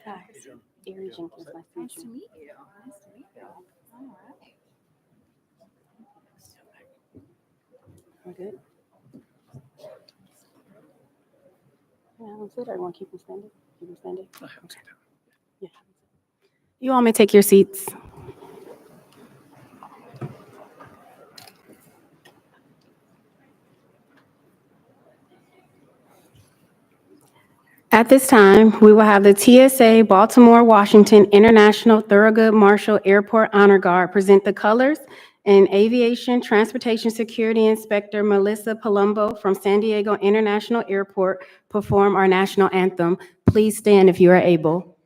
Hi, Erin Jenkins. Nice to meet you. Nice to meet you. All right. We're good. Yeah, I'm good. I want to keep them standing. Keep them standing. Okay. Yeah. You all may take your seats. At this time, we will have the TSA Baltimore Washington International Thurgood Marshall Airport Honor Guard present the colors, and Aviation Transportation Security Inspector Melissa Palumbo from San Diego International Airport perform our national anthem. Please stand if you are able.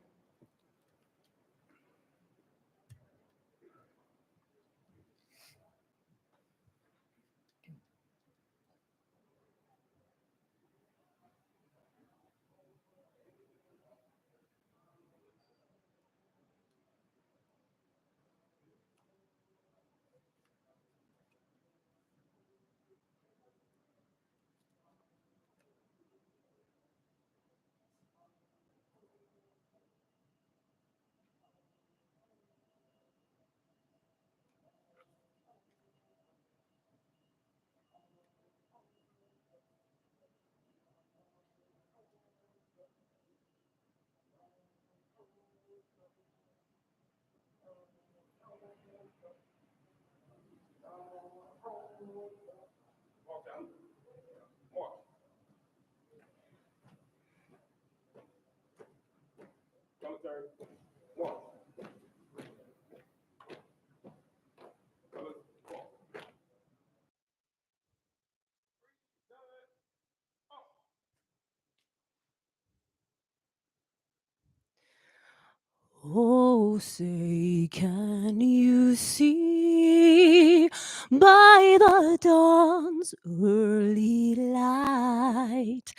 Oh, say, can you see by the dawn's early light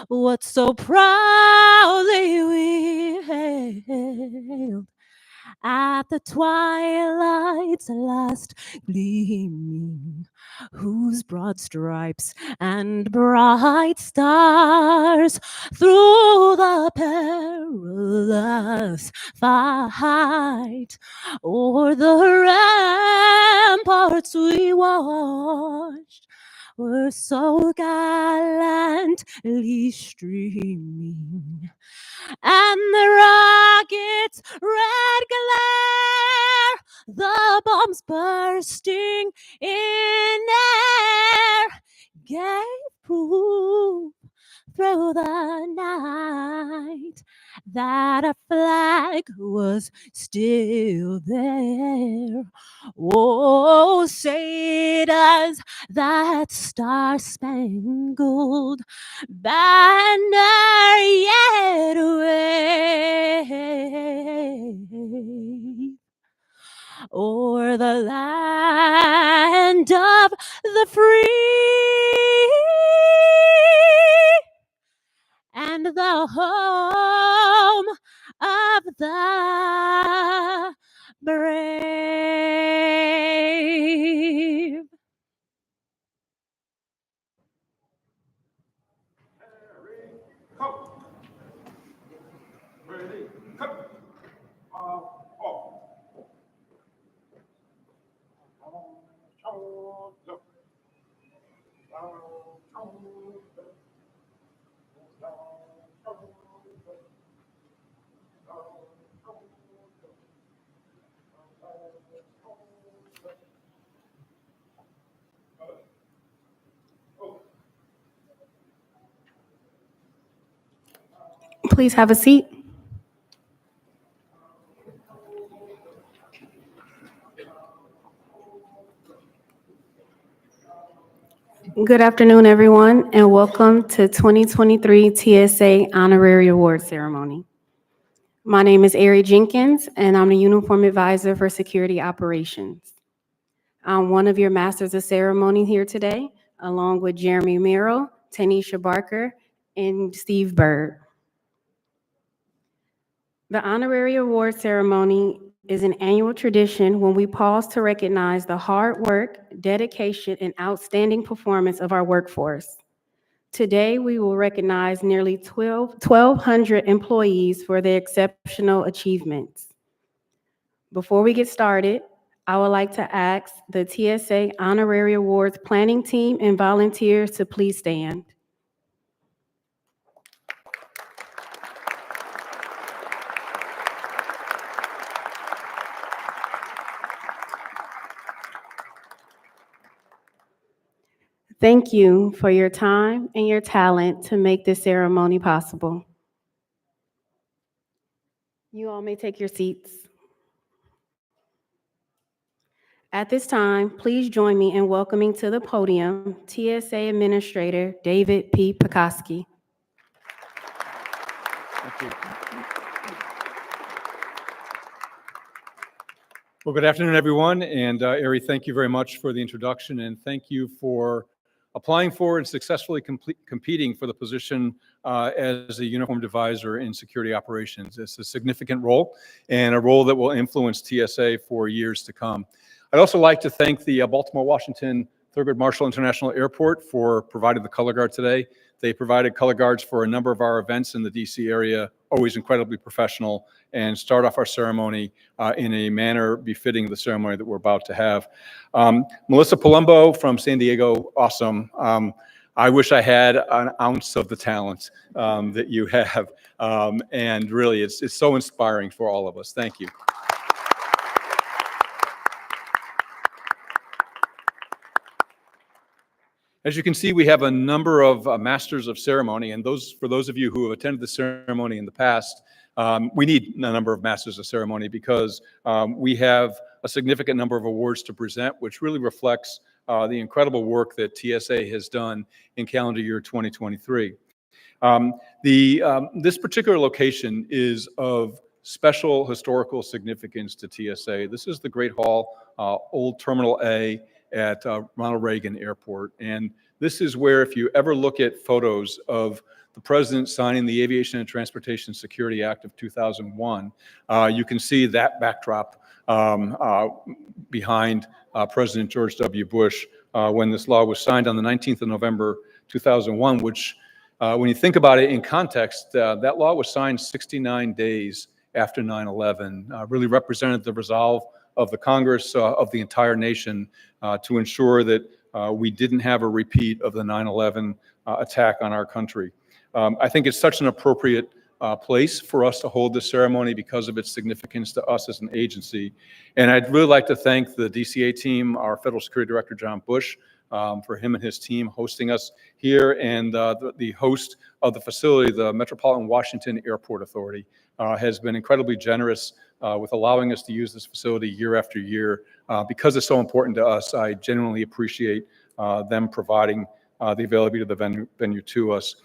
what so proudly we hailed at the twilight's last gleaming, whose broad stripes and bright stars through the perilous fight o'er the ramparts we watched were so gallantly streaming, and the rocket's red glare, the bombs bursting in air, gave proof through the night that a flag was still there. Oh, say does that star-spangled banner yet wave o'er the land of the free and the home of the brave. Ready, cut. Off. Please have a seat. Good afternoon, everyone, and welcome to 2023 TSA Honorary Awards Ceremony. My name is Ari Jenkins, and I'm the Uniform Advisor for Security Operations. I'm one of your Masters of Ceremony here today, along with Jeremy Merrill, Tanisha Barker, and Steve Bird. The Honorary Award Ceremony is an annual tradition when we pause to recognize the hard work, dedication, and outstanding performance of our workforce. Today, we will recognize nearly 1,200 employees for their exceptional achievements. Before we get started, I would like to ask the TSA Honorary Awards planning team and volunteers to please stand. Thank you for your time and your talent to make this ceremony possible. You all may take your seats. At this time, please join me in welcoming to the podium TSA Administrator David P. Pekoski. Thank you. Well, good afternoon, everyone. And Ari, thank you very much for the introduction, and thank you for applying for and successfully competing for the position as a uniformed advisor in security operations. It's a significant role and a role that will influence TSA for years to come. I'd also like to thank the Baltimore Washington Thurgood Marshall International Airport for providing the color guard today. They provided color guards for a number of our events in the DC area, always incredibly professional, and start off our ceremony in a manner befitting the ceremony that we're about to have. Melissa Palumbo from San Diego, awesome. I wish I had an ounce of the talent that you have, and really it's so inspiring for all of us. Thank you. As you can see, we have a number of Masters of Ceremony, and for those of you who have attended the ceremony in the past, we need a number of Masters of Ceremony because we have a significant number of awards to present, which really reflects the incredible work that TSA has done in calendar year 2023. This particular location is of special historical significance to TSA. This is the Great Hall, Old Terminal A at Ronald Reagan Airport. And this is where, if you ever look at photos of the president signing the Aviation and Transportation Security Act of 2001, you can see that backdrop behind President George W. Bush when this law was signed on the 19th of November, 2001, which, when you think about it in context, that law was signed 69 days after 9/11, really represented the resolve of the Congress, of the entire nation, to ensure that we didn't have a repeat of the 9/11 attack on our country. I think it's such an appropriate place for us to hold this ceremony because of its significance to us as an agency. And I'd really like to thank the DCA team, our Federal Security Director, John Bush, for him and his team hosting us here, and the host of the facility, the Metropolitan Washington Airport Authority, has been incredibly generous with allowing us to use this facility year after year. Because it's so important to us, I genuinely appreciate them providing the availability of the venue to us.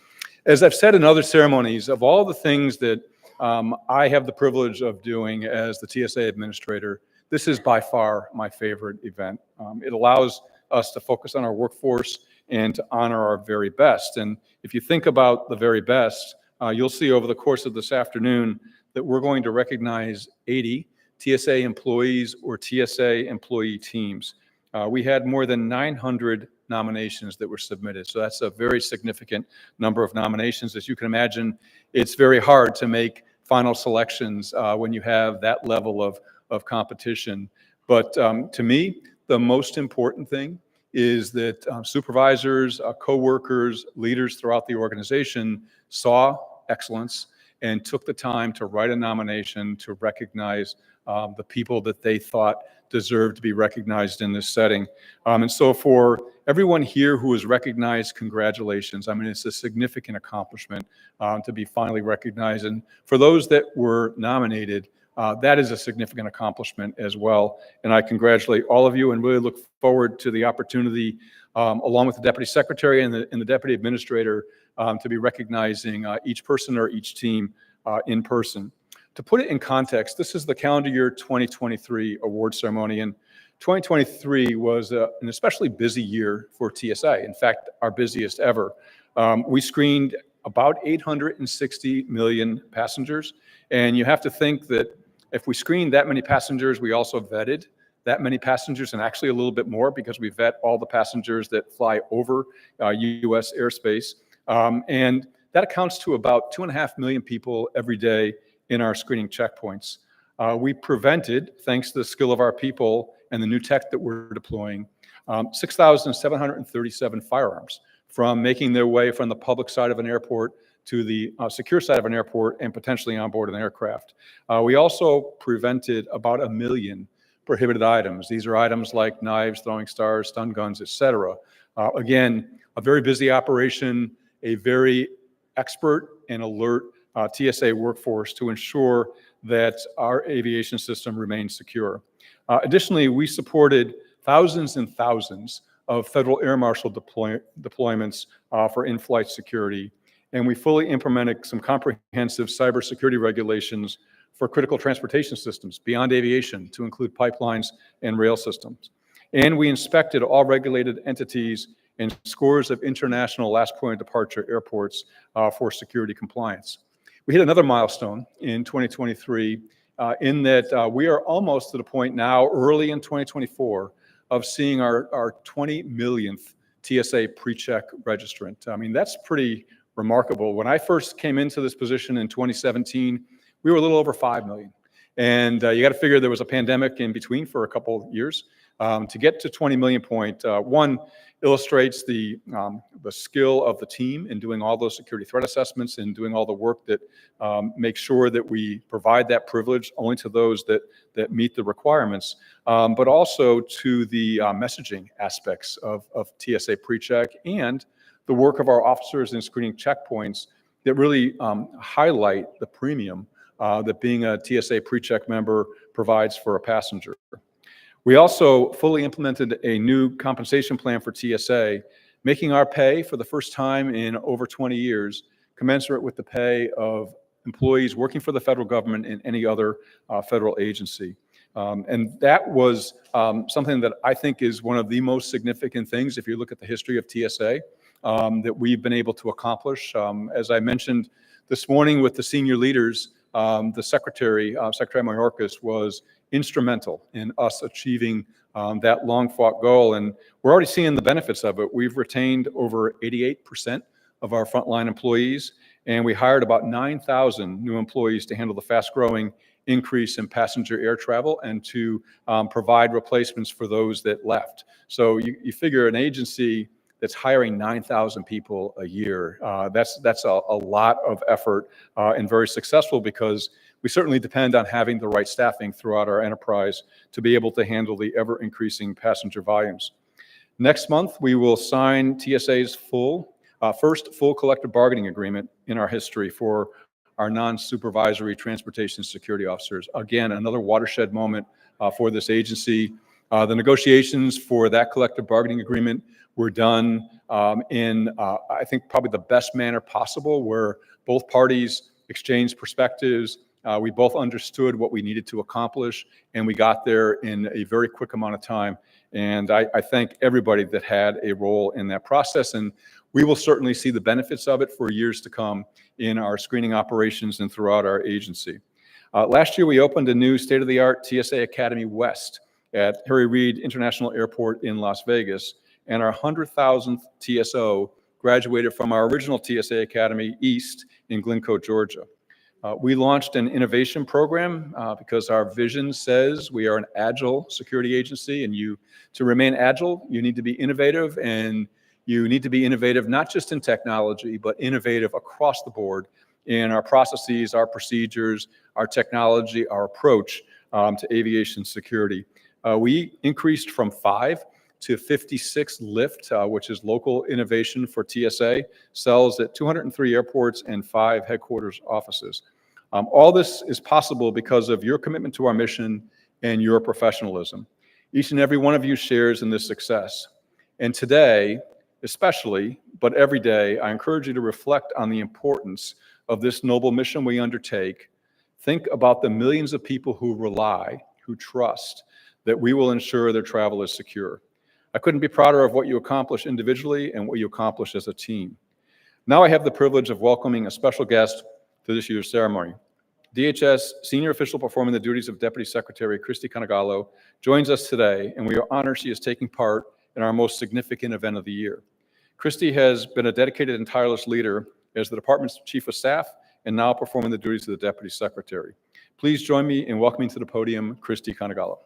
As I've said in other ceremonies, of all the things that I have the privilege of doing as the TSA administrator, this is by far my favorite event. It allows us to focus on our workforce and to honor our very best. And if you think about the very best, you'll see over the course of this afternoon that we're going to recognize 80 TSA employees or TSA employee teams. We had more than 900 nominations that were submitted. So that's a very significant number of nominations. As you can imagine, it's very hard to make final selections when you have that level of competition. But to me, the most important thing is that supervisors, coworkers, leaders throughout the organization saw excellence and took the time to write a nomination to recognize the people that they thought deserved to be recognized in this setting. And so for everyone here who was recognized, congratulations. I mean, it's a significant accomplishment to be finally recognized. And for those that were nominated, that is a significant accomplishment as well. And I congratulate all of you and really look forward to the opportunity, along with the Deputy Secretary and the Deputy Administrator, to be recognizing each person or each team in person. To put it in context, this is the calendar year 2023 award ceremony, and 2023 was an especially busy year for TSA. In fact, our busiest ever. We screened about 860 million passengers, and you have to think that if we screened that many passengers, we also vetted that many passengers, and actually a little bit more because we vet all the passengers that fly over U.S. airspace. And that accounts to about 2.5 million people every day in our screening checkpoints. We prevented, thanks to the skill of our people and the new tech that we're deploying, 6,737 firearms from making their way from the public side of an airport to the secure side of an airport and potentially on board an aircraft. We also prevented about 1 million prohibited items. These are items like knives, throwing stars, stun guns, etc. Again, a very busy operation, a very expert and alert TSA workforce to ensure that our aviation system remains secure. Additionally, we supported thousands and thousands of federal air marshal deployments for in-flight security, and we fully implemented some comprehensive cybersecurity regulations for critical transportation systems beyond aviation to include pipelines and rail systems. And we inspected all regulated entities and scores of international last point of departure airports for security compliance. We hit another milestone in 2023 in that we are almost to the point now, early in 2024, of seeing our 20 millionth TSA PreCheck registrant. I mean, that's pretty remarkable. When I first came into this position in 2017, we were a little over 5 million. And you got to figure there was a pandemic in between for a couple years. To get to 20 million point, one, illustrates the skill of the team in doing all those security threat assessments and doing all the work that makes sure that we provide that privilege only to those that meet the requirements, but also to the messaging aspects of TSA PreCheck and the work of our officers in screening checkpoints that really highlight the premium that being a TSA PreCheck member provides for a passenger. We also fully implemented a new compensation plan for TSA, making our pay for the first time in over 20 years commensurate with the pay of employees working for the federal government and any other federal agency. And that was something that I think is one of the most significant things, if you look at the history of TSA, that we've been able to accomplish. As I mentioned this morning with the senior leaders, the Secretary Mayorkas, was instrumental in us achieving that long-fought goal. And we're already seeing the benefits of it. We've retained over 88% of our frontline employees, and we hired about 9,000 new employees to handle the fast-growing increase in passenger air travel and to provide replacements for those that left. So you figure an agency that's hiring 9,000 people a year, that's a lot of effort and very successful, because we certainly depend on having the right staffing throughout our enterprise to be able to handle the ever-increasing passenger volumes. Next month, we will sign TSA's first full collective bargaining agreement in our history for our non-supervisory transportation security officers. Again, another watershed moment for this agency. The negotiations for that collective bargaining agreement were done in, I think, probably the best manner possible, where both parties exchanged perspectives. We both understood what we needed to accomplish, and we got there in a very quick amount of time. And I thank everybody that had a role in that process. And we will certainly see the benefits of it for years to come in our screening operations and throughout our agency. Last year, we opened a new state-of-the-art TSA Academy West at Harry Reid International Airport in Las Vegas, and our 100,000th TSO graduated from our original TSA Academy East in Glencoe, Georgia. We launched an innovation program because our vision says we are an agile security agency, and to remain agile, you need to be innovative, and you need to be innovative not just in technology, but innovative across the board in our processes, our procedures, our technology, our approach to aviation security. We increased from 5 to 56 LIFT, which is local innovation for TSA, cells at 203 airports and 5 headquarters offices. All this is possible because of your commitment to our mission and your professionalism. Each and every one of you shares in this success. And today, especially, but every day, I encourage you to reflect on the importance of this noble mission we undertake. Think about the millions of people who rely, who trust, that we will ensure their travel is secure. I couldn't be prouder of what you accomplish individually and what you accomplish as a team. Now I have the privilege of welcoming a special guest to this year's ceremony. DHS senior official performing the duties of Deputy Secretary Christy Canagallo joins us today, and we are honored she is taking part in our most significant event of the year. Christy has been a dedicated and tireless leader as the department's chief of staff and now performing the duties of the Deputy Secretary. Please join me in welcoming to the podium Christy Canagallo.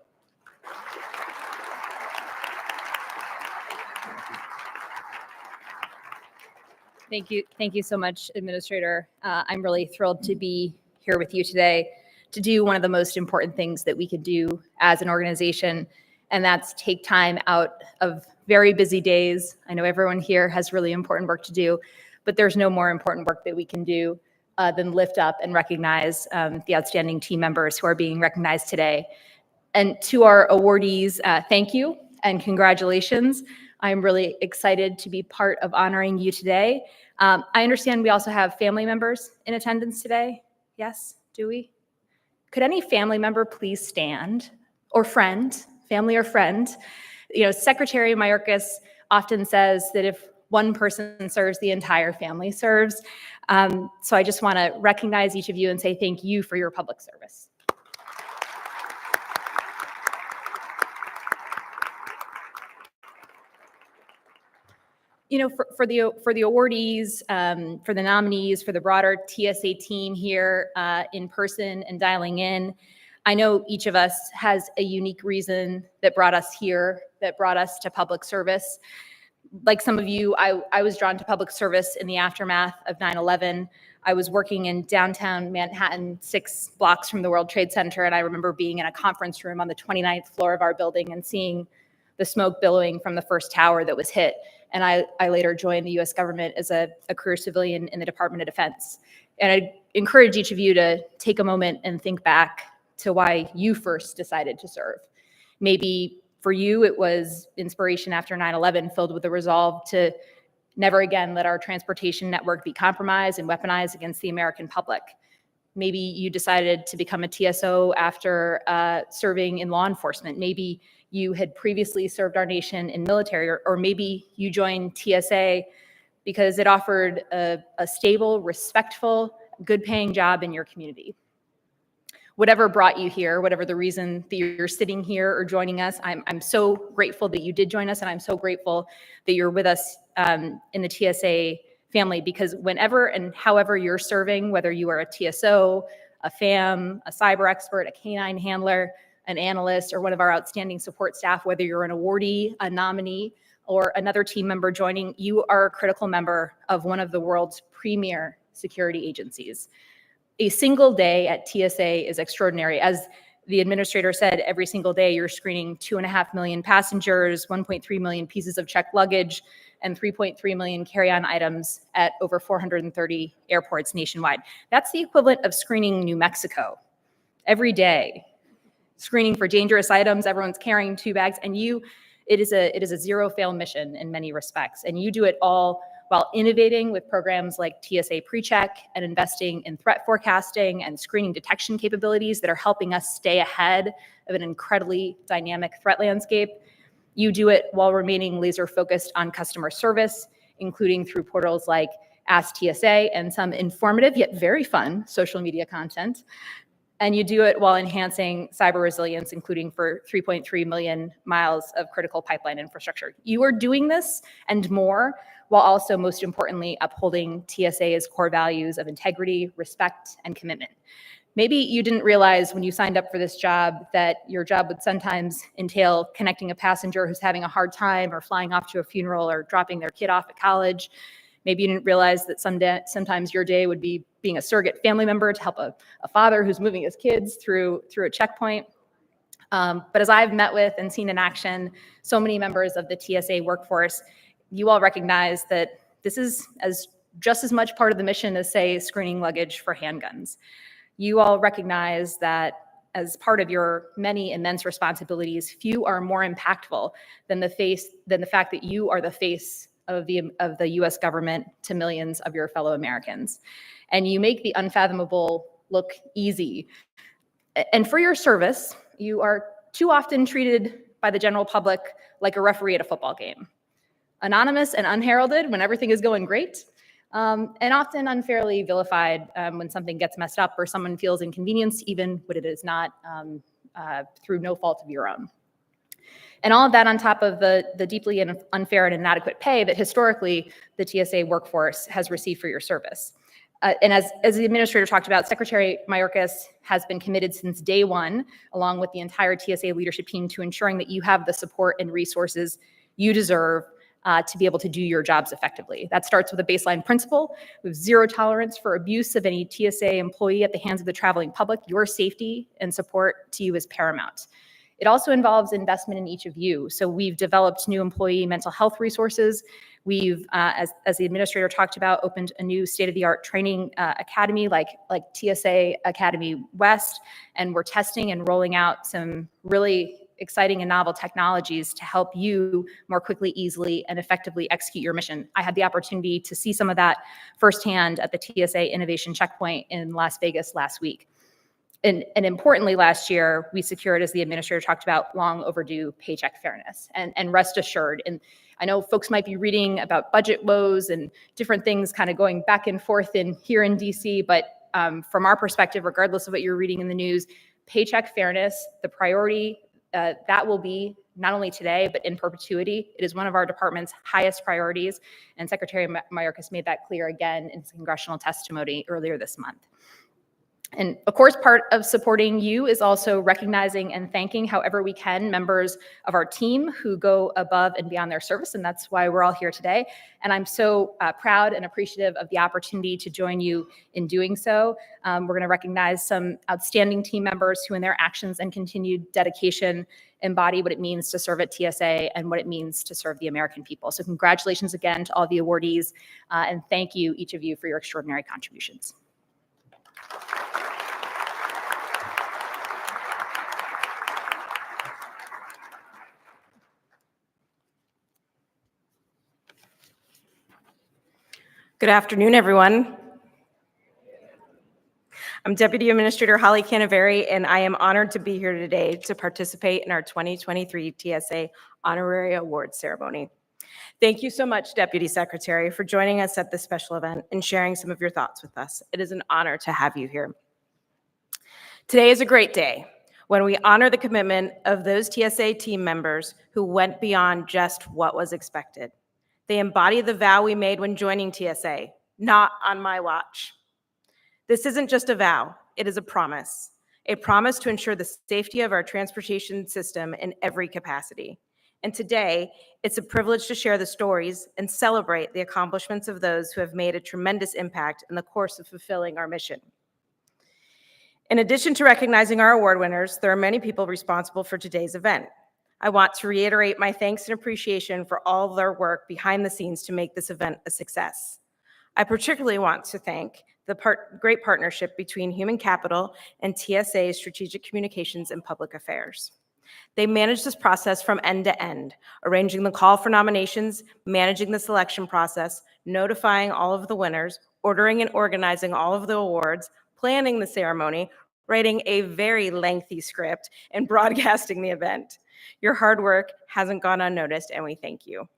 Thank you so much, Administrator. I'm really thrilled to be here with you today to do one of the most important things that we could do as an organization, and that's take time out of very busy days. I know everyone here has really important work to do, but there's no more important work that we can do than lift up and recognize the outstanding team members who are being recognized today. And to our awardees, thank you and congratulations. I'm really excited to be part of honoring you today. I understand we also have family members in attendance today. Yes, do we? Could any family member please stand? Or friend, family or friend? You know, Secretary Mayorkas often says that if one person serves, the entire family serves. So I just want to recognize each of you and say thank you for your public service. You know, for the awardees, for the nominees, for the broader TSA team here in person and dialing in, I know each of us has a unique reason that brought us here, that brought us to public service. Like some of you, I was drawn to public service in the aftermath of 9/11. I was working in downtown Manhattan, 6 blocks from the World Trade Center, and I remember being in a conference room on the 29th floor of our building and seeing the smoke billowing from the first tower that was hit. And I later joined the US government as a career civilian in the Department of Defense. And I encourage each of you to take a moment and think back to why you first decided to serve. Maybe for you, it was inspiration after 9/11, filled with the resolve to never again let our transportation network be compromised and weaponized against the American public. Maybe you decided to become a TSO after serving in law enforcement. Maybe you had previously served our nation in military, or maybe you joined TSA because it offered a stable, respectful, good-paying job in your community. Whatever brought you here, whatever the reason that you're sitting here or joining us, I'm so grateful that you did join us, and I'm so grateful that you're with us in the TSA family, because whenever and however you're serving, whether you are a TSO, a FAM, a cyber expert, a canine handler, an analyst, or one of our outstanding support staff, whether you're an awardee, a nominee, or another team member joining, you are a critical member of one of the world's premier security agencies. A single day at TSA is extraordinary. As the administrator said, every single day you're screening 2.5 million passengers, 1.3 million pieces of checked luggage, and 3.3 million carry-on items at over 430 airports nationwide. That's the equivalent of screening New Mexico every day, screening for dangerous items. Everyone's carrying 2 bags, and it is a zero-fail mission in many respects, and you do it all while innovating with programs like TSA PreCheck and investing in threat forecasting and screening detection capabilities that are helping us stay ahead of an incredibly dynamic threat landscape. You do it while remaining laser focused on customer service, including through portals like Ask TSA and some informative yet very fun social media content. And you do it while enhancing cyber resilience, including for 3.3 million miles of critical pipeline infrastructure. You are doing this and more, while also, most importantly, upholding TSA's core values of integrity, respect, and commitment. Maybe you didn't realize when you signed up for this job that your job would sometimes entail connecting a passenger who's having a hard time, or flying off to a funeral, or dropping their kid off at college. Maybe you didn't realize that sometimes your day would be being a surrogate family member to help a father who's moving his kids through a checkpoint. But as I've met with and seen in action so many members of the TSA workforce, you all recognize that this is just as much part of the mission as, say, screening luggage for handguns. You all recognize that as part of your many immense responsibilities, few are more impactful than the fact that you are the face of the U.S. government to millions of your fellow Americans. And you make the unfathomable look easy. And for your service, you are too often treated by the general public like a referee at a football game. Anonymous and unheralded when everything is going great, and often unfairly vilified when something gets messed up or someone feels inconvenienced, even when it is not through no fault of your own. And all of that on top of the deeply unfair and inadequate pay that historically the TSA workforce has received for your service. And as the administrator talked about, Secretary Mayorkas has been committed since day one, along with the entire TSA leadership team, to ensuring that you have the support and resources you deserve to be able to do your jobs effectively. That starts with a baseline principle with zero tolerance for abuse of any TSA employee at the hands of the traveling public. Your safety and support to you is paramount. It also involves investment in each of you. So we've developed new employee mental health resources. We've, as the administrator talked about, opened a new state-of-the-art training academy like TSA Academy West, and we're testing and rolling out some really exciting and novel technologies to help you more quickly, easily, and effectively execute your mission. I had the opportunity to see some of that firsthand at the TSA Innovation Checkpoint in Las Vegas last week. And importantly, last year, we secured, as the administrator talked about, long overdue paycheck fairness. And rest assured, and I know folks might be reading about budget woes and different things kind of going back and forth here in DC, but from our perspective, regardless of what you're reading in the news, paycheck fairness, the priority, that will be not only today, but in perpetuity. It is one of our department's highest priorities, and Secretary Mayorkas made that clear again in his congressional testimony earlier this month. And of course, part of supporting you is also recognizing and thanking, however we can, members of our team who go above and beyond their service, and that's why we're all here today. And I'm so proud and appreciative of the opportunity to join you in doing so. We're going to recognize some outstanding team members who, in their actions and continued dedication, embody what it means to serve at TSA and what it means to serve the American people. So congratulations again to all the awardees, and thank you, each of you, for your extraordinary contributions. Good afternoon, everyone. I'm Deputy Administrator Holly Canaveri, and I am honored to be here today to participate in our 2023 TSA Honorary Awards ceremony. Thank you so much, Deputy Secretary, for joining us at this special event and sharing some of your thoughts with us. It is an honor to have you here. Today is a great day when we honor the commitment of those TSA team members who went beyond just what was expected. They embody the vow we made when joining TSA, not on my watch. This isn't just a vow, it is a promise to ensure the safety of our transportation system in every capacity. And today, it's a privilege to share the stories and celebrate the accomplishments of those who have made a tremendous impact in the course of fulfilling our mission. In addition to recognizing our award winners, there are many people responsible for today's event. I want to reiterate my thanks and appreciation for all their work behind the scenes to make this event a success. I particularly want to thank the great partnership between Human Capital and TSA Strategic Communications and Public Affairs. They managed this process from end to end, arranging the call for nominations, managing the selection process, notifying all of the winners, ordering and organizing all of the awards, planning the ceremony, writing a very lengthy script, and broadcasting the event. Your hard work hasn't gone unnoticed, and we thank you.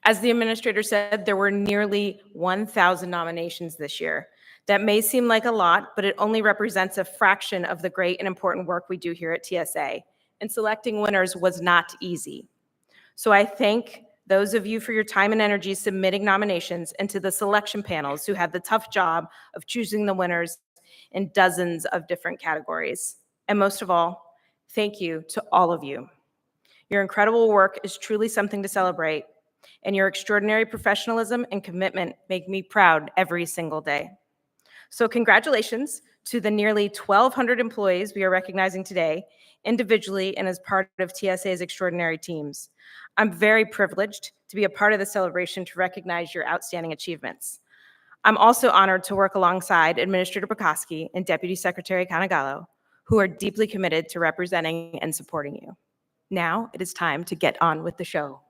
As the administrator said, there were nearly 1,000 nominations this year. That may seem like a lot, but it only represents a fraction of the great and important work we do here at TSA. And selecting winners was not easy. So I thank those of you for your time and energy submitting nominations, and to the selection panels who had the tough job of choosing the winners in dozens of different categories. And most of all, thank you to all of you. Your incredible work is truly something to celebrate, and your extraordinary professionalism and commitment make me proud every single day. So congratulations to the nearly 1,200 employees we are recognizing today, individually and as part of TSA's extraordinary teams. I'm very privileged to be a part of the celebration to recognize your outstanding achievements. I'm also honored to work alongside Administrator Bukowski and Deputy Secretary Canagallo, who are deeply committed to representing and supporting you. Now it is time to get on with the show.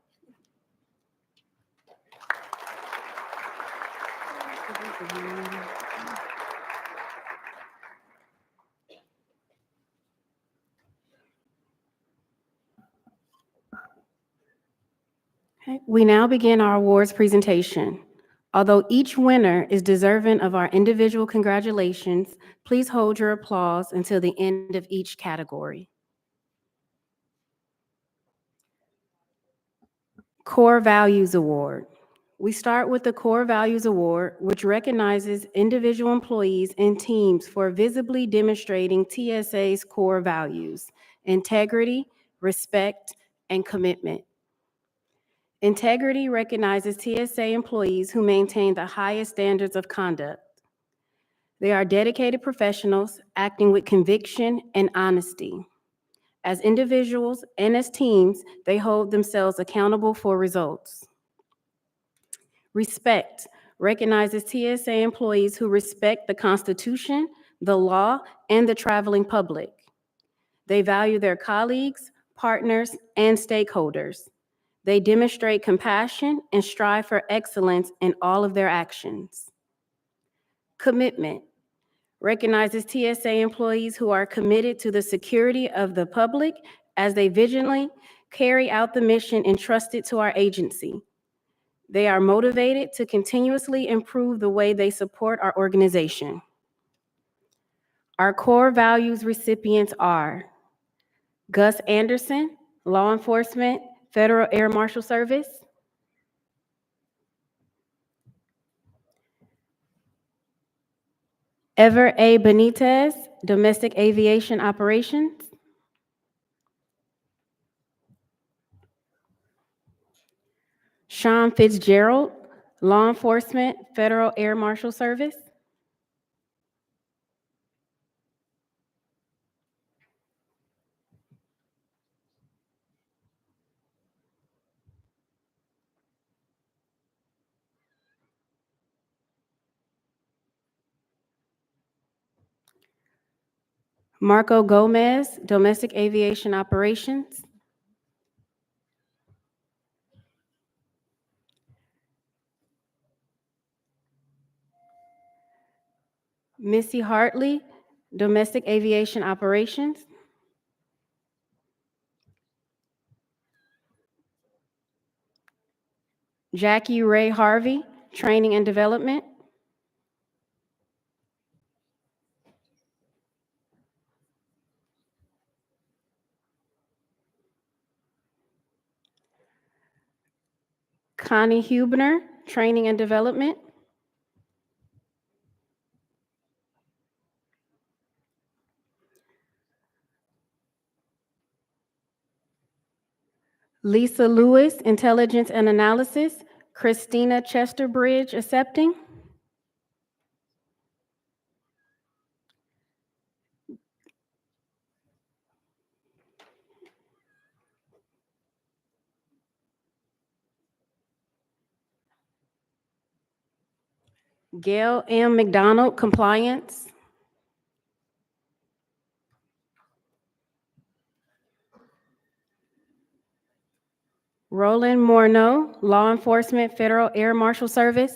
Okay, we now begin our awards presentation. Although each winner is deserving of our individual congratulations, please hold your applause until the end of each category. Core Values Award. We start with the Core Values Award, which recognizes individual employees and teams for visibly demonstrating TSA's core values: integrity, respect, and commitment. Integrity recognizes TSA employees who maintain the highest standards of conduct. They are dedicated professionals acting with conviction and honesty. As individuals and as teams, they hold themselves accountable for results. Respect recognizes TSA employees who respect the Constitution, the law, and the traveling public. They value their colleagues, partners, and stakeholders. They demonstrate compassion and strive for excellence in all of their actions. Commitment recognizes TSA employees who are committed to the security of the public as they vigilantly carry out the mission entrusted to our agency. They are motivated to continuously improve the way they support our organization. Our core values recipients are Gus Anderson, Law Enforcement, Federal Air Marshal Service; Ever A. Benitez, Domestic Aviation Operations; Sean Fitzgerald, Law Enforcement, Federal Air Marshal Service; Marco Gomez, Domestic Aviation Operations; Missy Hartley, Domestic Aviation Operations. Jackie Ray Harvey, Training and Development. Connie Hubner, Training and Development. Lisa Lewis, Intelligence and Analysis. Christina Chesterbridge, Accepting. Gail M. McDonald, Compliance. Roland Morneau, Law Enforcement, Federal Air Marshal Service.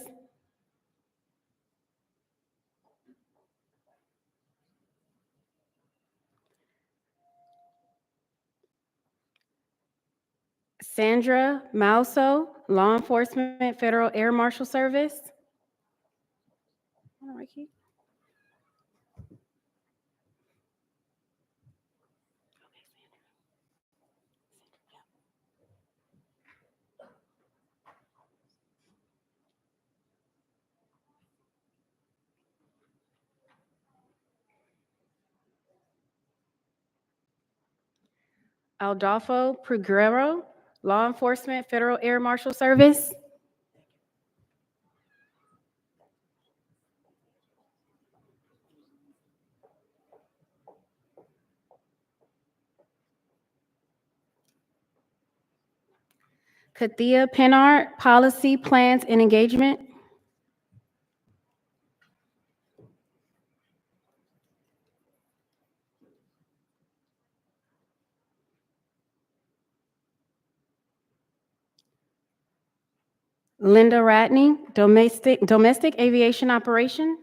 Sandra Mauso, Law Enforcement, Federal Air Marshal Service. Adolfo Pruguero, Law Enforcement, Federal Air Marshal Service. Kathia Pennard, Policy, Plans, and Engagement. Linda Ratney, Domestic Aviation Operations.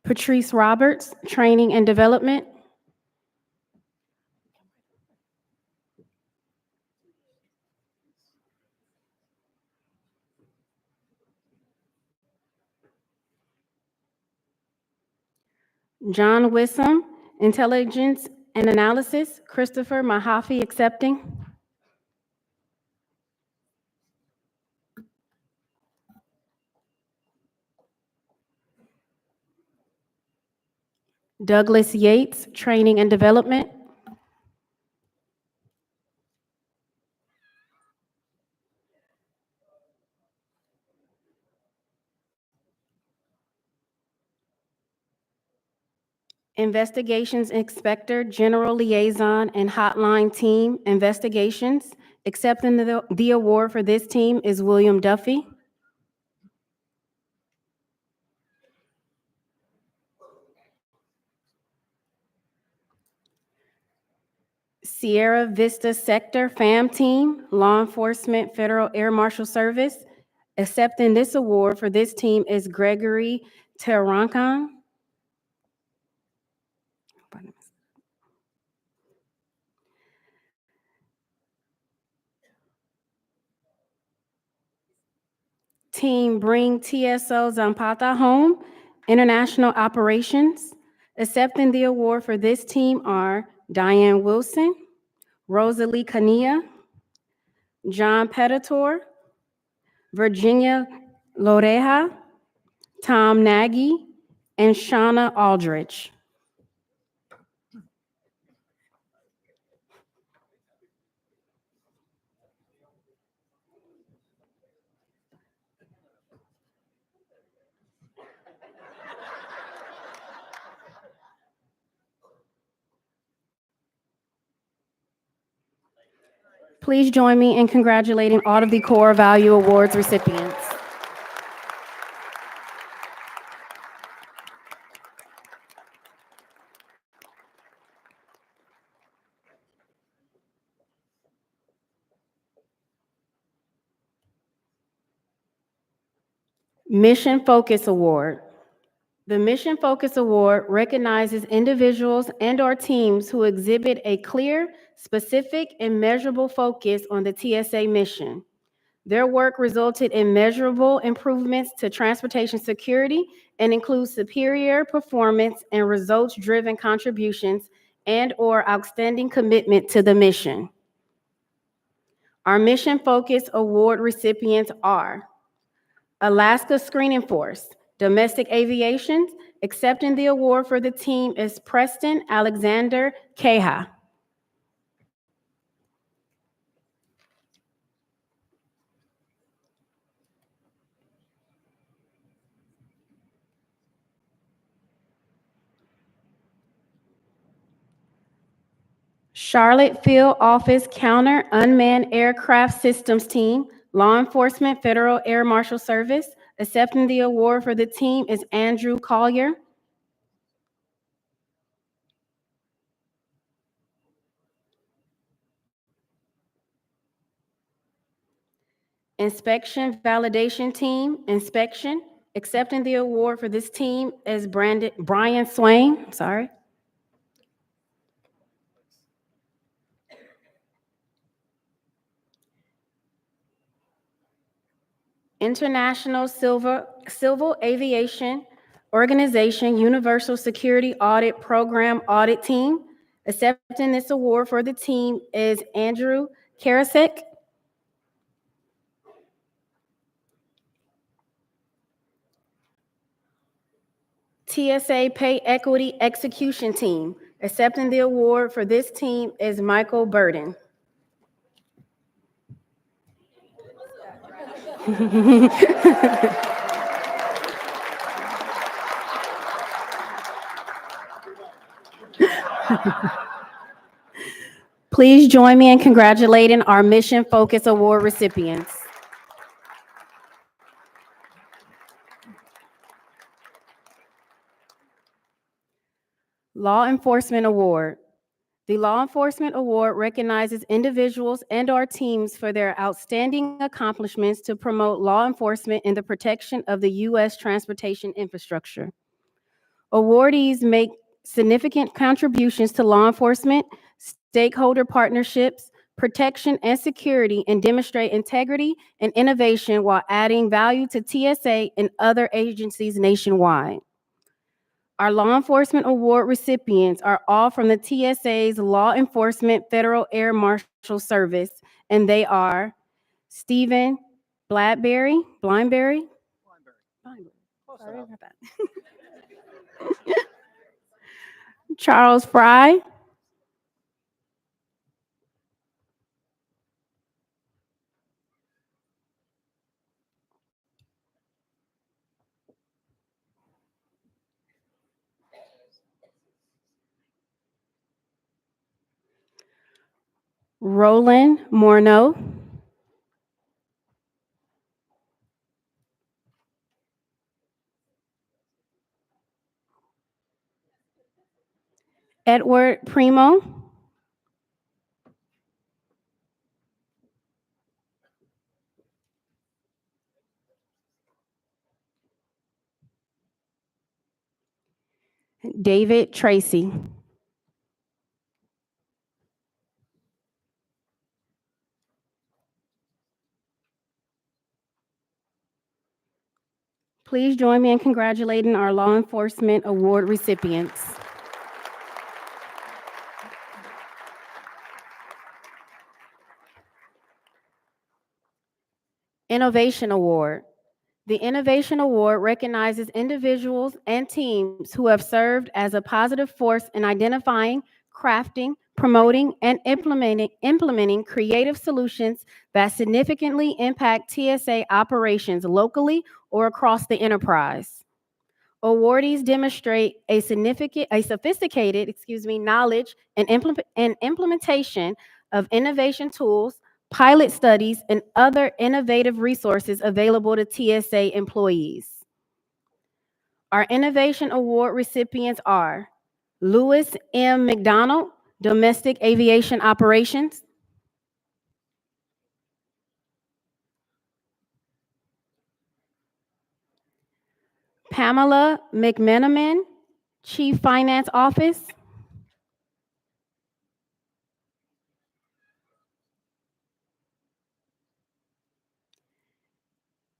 Patrice Roberts, Training and Development. John Wissam, Intelligence and Analysis. Christopher Mahaffey, Accepting. Douglas Yates, Training and Development. Investigations Inspector, General Liaison, and Hotline Team, Investigations. Accepting the award for this team is William Duffy. Sierra Vista Sector, FAM Team, Law Enforcement, Federal Air Marshal Service. Accepting this award for this team is Gregory Terrancan. Team Bring TSO Zampata Home, International Operations. Accepting the award for this team are Diane Wilson, Rosalie Cania, John Peditor, Virginia Loreja, Tom Nagy, and Shauna Aldrich. Please join me in congratulating all of the Core Value Awards recipients. Mission Focus Award. The Mission Focus Award recognizes individuals and/or teams who exhibit a clear, specific, and measurable focus on the TSA mission. Their work resulted in measurable improvements to transportation security and includes superior performance and results-driven contributions and/or outstanding commitment to the mission. Our Mission Focus Award recipients are Alaska Screening Force, Domestic Aviation. Accepting the award for the team is Preston Alexander Keha. Charlotte Field Office Counter Unmanned Aircraft Systems Team, Law Enforcement Federal Air Marshal Service. Accepting the award for the team is Andrew Collier. Inspection Validation Team, Inspection. Accepting the award for this team is Brian Swain. Sorry. International Civil Aviation Organization Universal Security Audit Program Audit Team. Accepting this award for the team is Andrew Karasek. TSA Pay Equity Execution Team. Accepting the award for this team is Michael Burden. Please join me in congratulating our Mission Focus Award recipients. Law Enforcement Award. The Law Enforcement Award recognizes individuals and/or teams for their outstanding accomplishments to promote law enforcement and the protection of the U.S. transportation infrastructure. Awardees make significant contributions to law enforcement, stakeholder partnerships, protection and security, and demonstrate integrity and innovation while adding value to TSA and other agencies nationwide. Our Law Enforcement Award recipients are all from the TSA's Law Enforcement Federal Air Marshal Service, and they are Stephen Blindberry. Sorry about that. Charles Fry. Roland Morneau. Edward Primo. David Tracy. Please join me in congratulating our Law Enforcement Award recipients. Innovation Award. The Innovation Award recognizes individuals and teams who have served as a positive force in identifying, crafting, promoting, and implementing creative solutions that significantly impact TSA operations locally or across the enterprise. Awardees demonstrate a sophisticated knowledge and implementation of innovation tools, pilot studies, and other innovative resources available to TSA employees. Our Innovation Award recipients are Lewis M. McDonald, Domestic Aviation Operations, Pamela McMenamin, Chief Finance Office.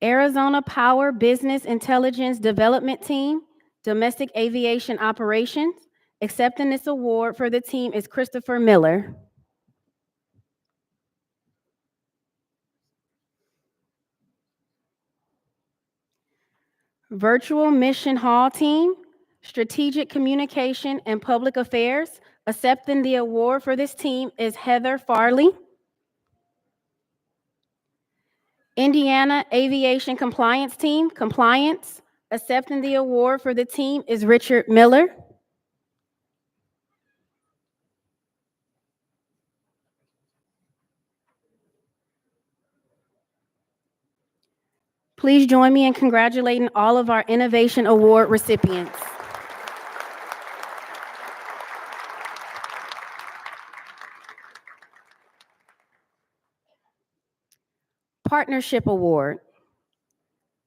Arizona Power Business Intelligence Development Team, Domestic Aviation Operations. Accepting this award for the team is Christopher Miller. Virtual Mission Hall Team, Strategic Communication and Public Affairs. Accepting the award for this team is Heather Farley. Indiana Aviation Compliance Team, Compliance. Accepting the award for the team is Richard Miller. Please join me in congratulating all of our Innovation Award recipients. Partnership Award.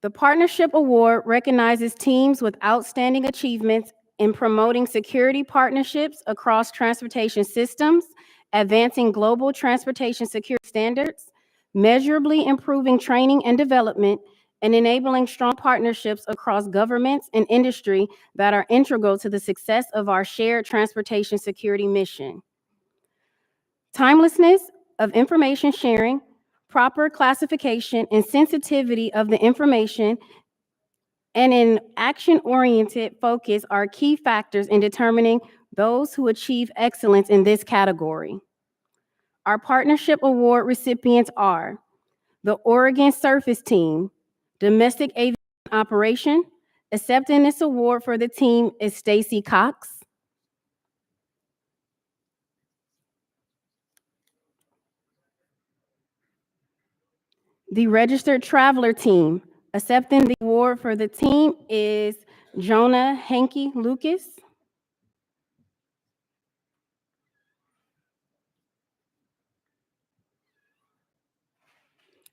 The Partnership Award recognizes teams with outstanding achievements in promoting security partnerships across transportation systems, advancing global transportation security standards, measurably improving training and development, and enabling strong partnerships across governments and industry that are integral to the success of our shared transportation security mission. Timelessness of information sharing, proper classification and sensitivity of the information, and an action-oriented focus are key factors in determining those who achieve excellence in this category. Our Partnership Award recipients are the Oregon Surface Team, Domestic Aviation Operation. Accepting this award for the team is Stacy Cox. The Registered Traveler Team. Accepting the award for the team is Jonah Hankey Lucas.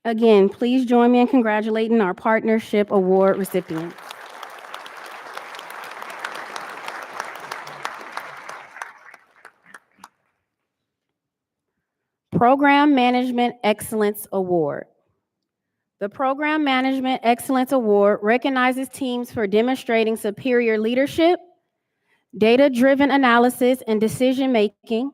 Again, please join me in congratulating our Partnership Award recipients. Program Management Excellence Award. The Program Management Excellence Award recognizes teams for demonstrating superior leadership, data-driven analysis and decision-making,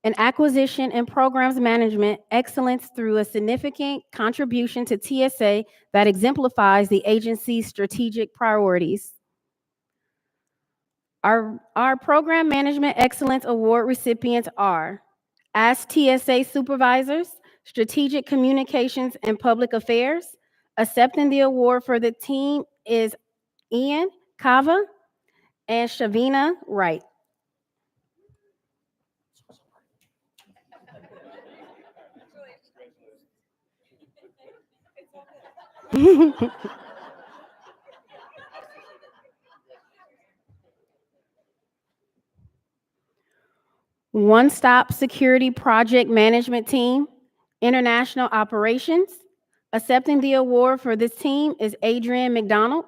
and acquisition and programs management excellence through a significant contribution to TSA that exemplifies the agency's strategic priorities. Our Program Management Excellence Award recipients are, as TSA Supervisors, Strategic Communications and Public Affairs. Accepting the award for the team is Ian Kava and Shavina Wright. One Stop Security Project Management Team, International Operations. Accepting the award for this team is Adrian McDonald.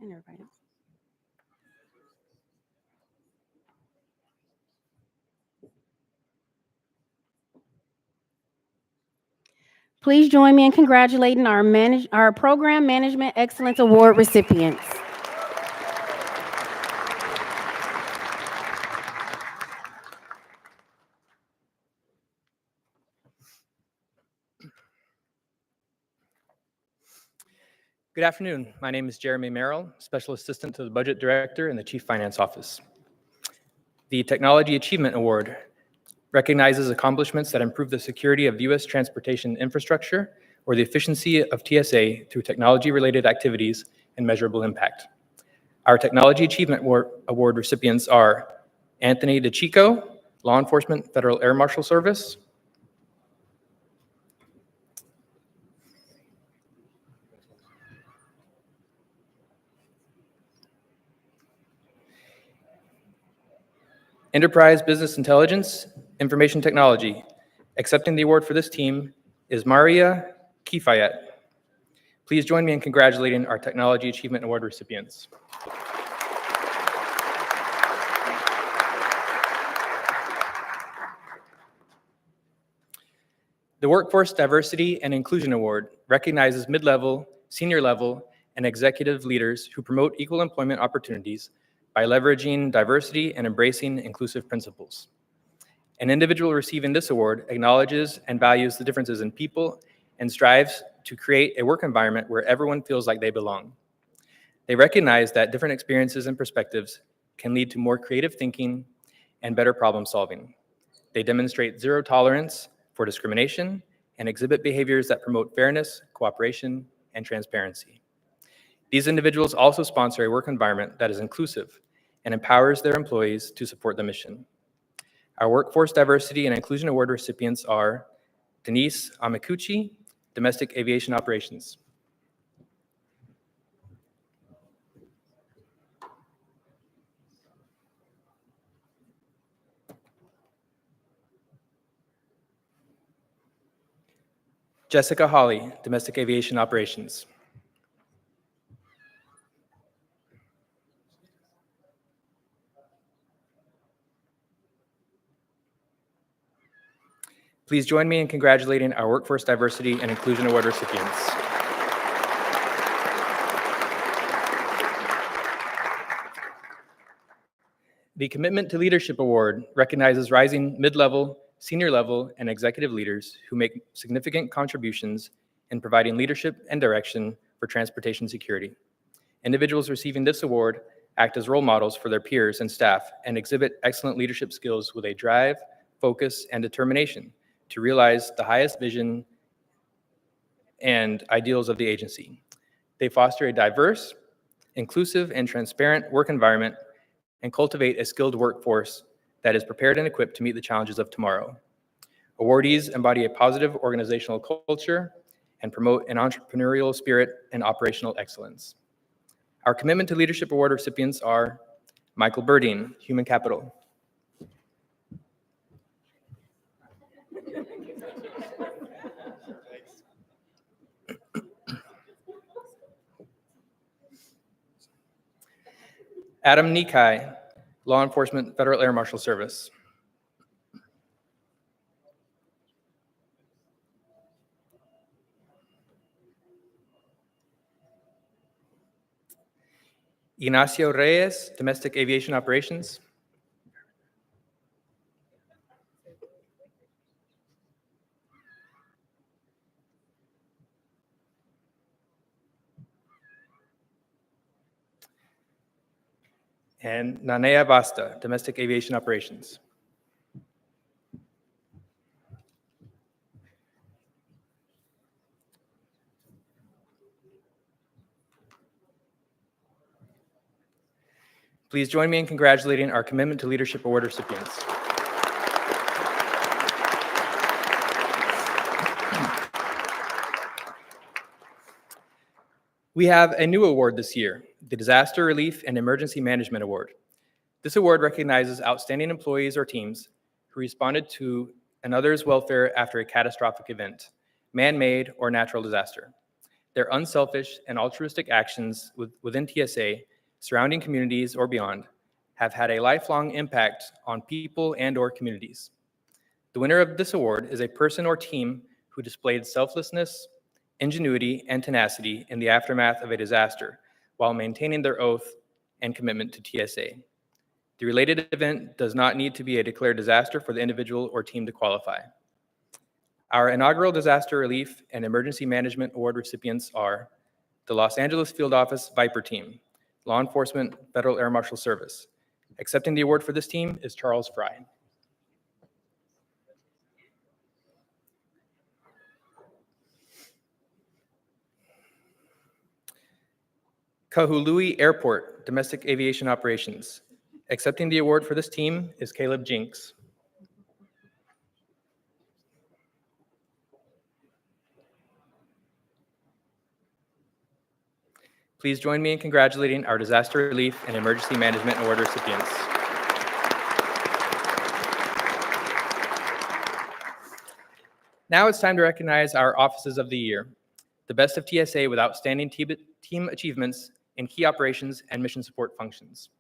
And everybody else. Please join me in congratulating our Program Management Excellence Award recipients. Good afternoon. My name is Jeremy Merrill, Special Assistant to the Budget Director in the Chief Finance Office. The Technology Achievement Award recognizes accomplishments that improve the security of U.S. transportation infrastructure or the efficiency of TSA through technology-related activities and measurable impact. Our Technology Achievement Award recipients are Anthony DeChico, Law Enforcement Federal Air Marshal Service, Enterprise Business Intelligence, Information Technology, Accepting the award for this team is Maria Kifayet. Please join me in congratulating our Technology Achievement Award recipients. The Workforce Diversity and Inclusion Award recognizes mid-level, senior level, and executive leaders who promote equal employment opportunities by leveraging diversity and embracing inclusive principles. An individual receiving this award acknowledges and values the differences in people and strives to create a work environment where everyone feels like they belong. They recognize that different experiences and perspectives can lead to more creative thinking and better problem solving. They demonstrate zero tolerance for discrimination and exhibit behaviors that promote fairness, cooperation, and transparency. These individuals also sponsor a work environment that is inclusive and empowers their employees to support the mission. Our Workforce Diversity and Inclusion Award recipients are Denise Amikuchi, Domestic Aviation Operations. Jessica Hawley, Domestic Aviation Operations. Please join me in congratulating our Workforce Diversity and Inclusion Award recipients. The Commitment to Leadership Award recognizes rising mid-level, senior level, and executive leaders who make significant contributions in providing leadership and direction for transportation security. Individuals receiving this award act as role models for their peers and staff and exhibit excellent leadership skills with a drive, focus, and determination to realize the highest vision and ideals of the agency. They foster a diverse, inclusive, and transparent work environment and cultivate a skilled workforce that is prepared and equipped to meet the challenges of tomorrow. Awardees embody a positive organizational culture and promote an entrepreneurial spirit and operational excellence. Our Commitment to Leadership Award recipients are Michael Birding, Human Capital. Adam Nikai, Law Enforcement, Federal Air Marshal Service. Ignacio Reyes, Domestic Aviation Operations. And Nanea Basta, Domestic Aviation Operations. Please join me in congratulating our Commitment to Leadership Award recipients. We have a new award this year, the Disaster Relief and Emergency Management Award. This award recognizes outstanding employees or teams who responded to another's welfare after a catastrophic event, man-made or natural disaster. Their unselfish and altruistic actions within TSA, surrounding communities or beyond, have had a lifelong impact on people and/or communities. The winner of this award is a person or team who displayed selflessness, ingenuity, and tenacity in the aftermath of a disaster while maintaining their oath and commitment to TSA. The related event does not need to be a declared disaster for the individual or team to qualify. Our inaugural Disaster Relief and Emergency Management Award recipients are the Los Angeles Field Office Viper Team, Law Enforcement, Federal Air Marshal Service. Accepting the award for this team is Charles Fry. Kahului Airport, Domestic Aviation Operations. Accepting the award for this team is Caleb Jinks. Please join me in congratulating our Disaster Relief and Emergency Management Award recipients. Now it's time to recognize our Offices of the Year, the best of TSA with outstanding team achievements in key operations and mission support functions.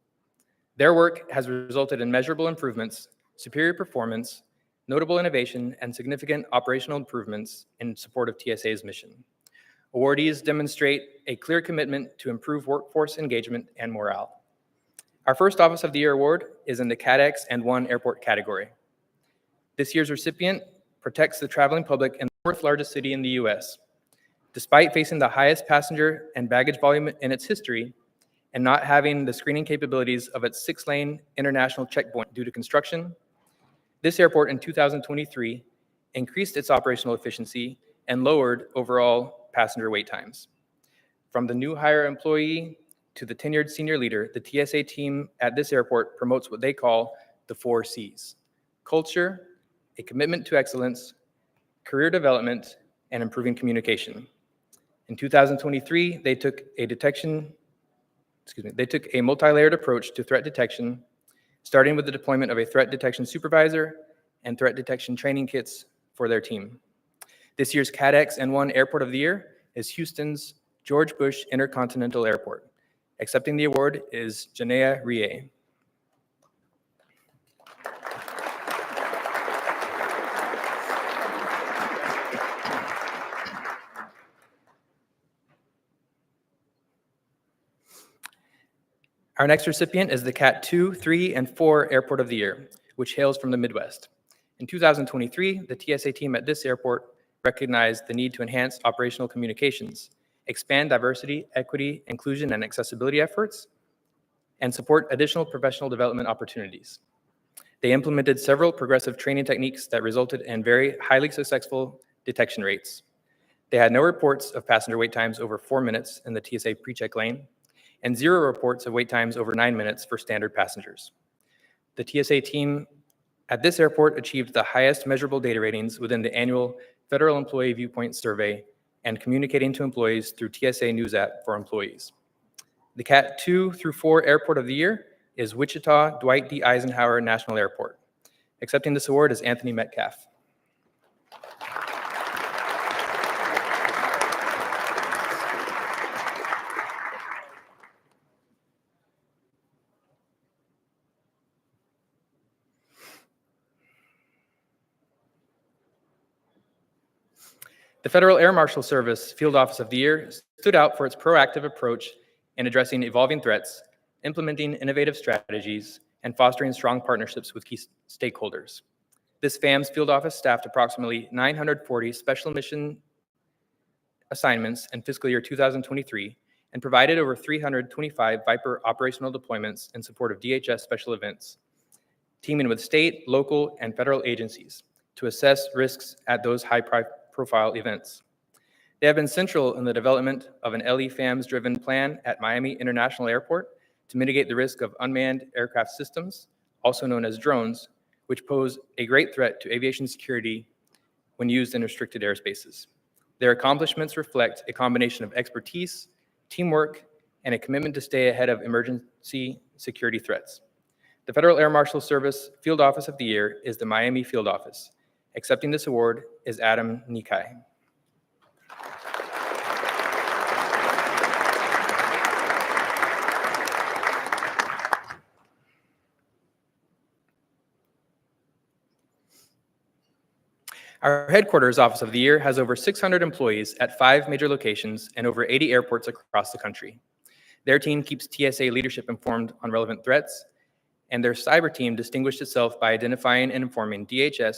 Their work has resulted in measurable improvements, superior performance, notable innovation, and significant operational improvements in support of TSA's mission. Awardees demonstrate a clear commitment to improve workforce engagement and morale. Our first Office of the Year award is in the CADX and One Airport category. This year's recipient protects the traveling public in the fourth largest city in the US. Despite facing the highest passenger and baggage volume in its history and not having the screening capabilities of its 6-lane international checkpoint due to construction, this airport in 2023 increased its operational efficiency and lowered overall passenger wait times. From the new hire employee to the tenured senior leader, the TSA team at this airport promotes what they call the 4 C's: culture, a commitment to excellence, career development, and improving communication. In 2023, they took a multi-layered approach to threat detection, starting with the deployment of a threat detection supervisor and threat detection training kits for their team. This year's CADX and One Airport of the Year is Houston's George Bush Intercontinental Airport. Accepting the award is Janea Rie. Our next recipient is the CAT 2, 3, and 4 Airport of the Year, which hails from the Midwest. In 2023, the TSA team at this airport recognized the need to enhance operational communications, expand diversity, equity, inclusion, and accessibility efforts, and support additional professional development opportunities. They implemented several progressive training techniques that resulted in very highly successful detection rates. They had no reports of passenger wait times over 4 minutes in the TSA pre-check lane, and 0 reports of wait times over 9 minutes for standard passengers. The TSA team at this airport achieved the highest measurable data ratings within the annual Federal Employee Viewpoint Survey and communicating to employees through TSA News app for employees. The CAT 2 through 4 Airport of the Year is Wichita Dwight D. Eisenhower National Airport. Accepting this award is Anthony Metcalf. The Federal Air Marshal Service Field Office of the Year stood out for its proactive approach in addressing evolving threats, implementing innovative strategies, and fostering strong partnerships with key stakeholders. This FAM's field office staffed approximately 940 special mission assignments in fiscal year 2023 and provided over 325 Viper operational deployments in support of DHS special events, teaming with state, local, and federal agencies to assess risks at those high-profile events. They have been central in the development of an LE-FAMS-driven plan at Miami International Airport to mitigate the risk of unmanned aircraft systems, also known as drones, which pose a great threat to aviation security when used in restricted airspaces. Their accomplishments reflect a combination of expertise, teamwork, and a commitment to stay ahead of emergency security threats. The Federal Air Marshal Service Field Office of the Year is the Miami Field Office. Accepting this award is Adam Nikai. Our headquarters Office of the Year has over 600 employees at 5 major locations and over 80 airports across the country. Their team keeps TSA leadership informed on relevant threats, and their cyber team distinguished itself by identifying and informing DHS,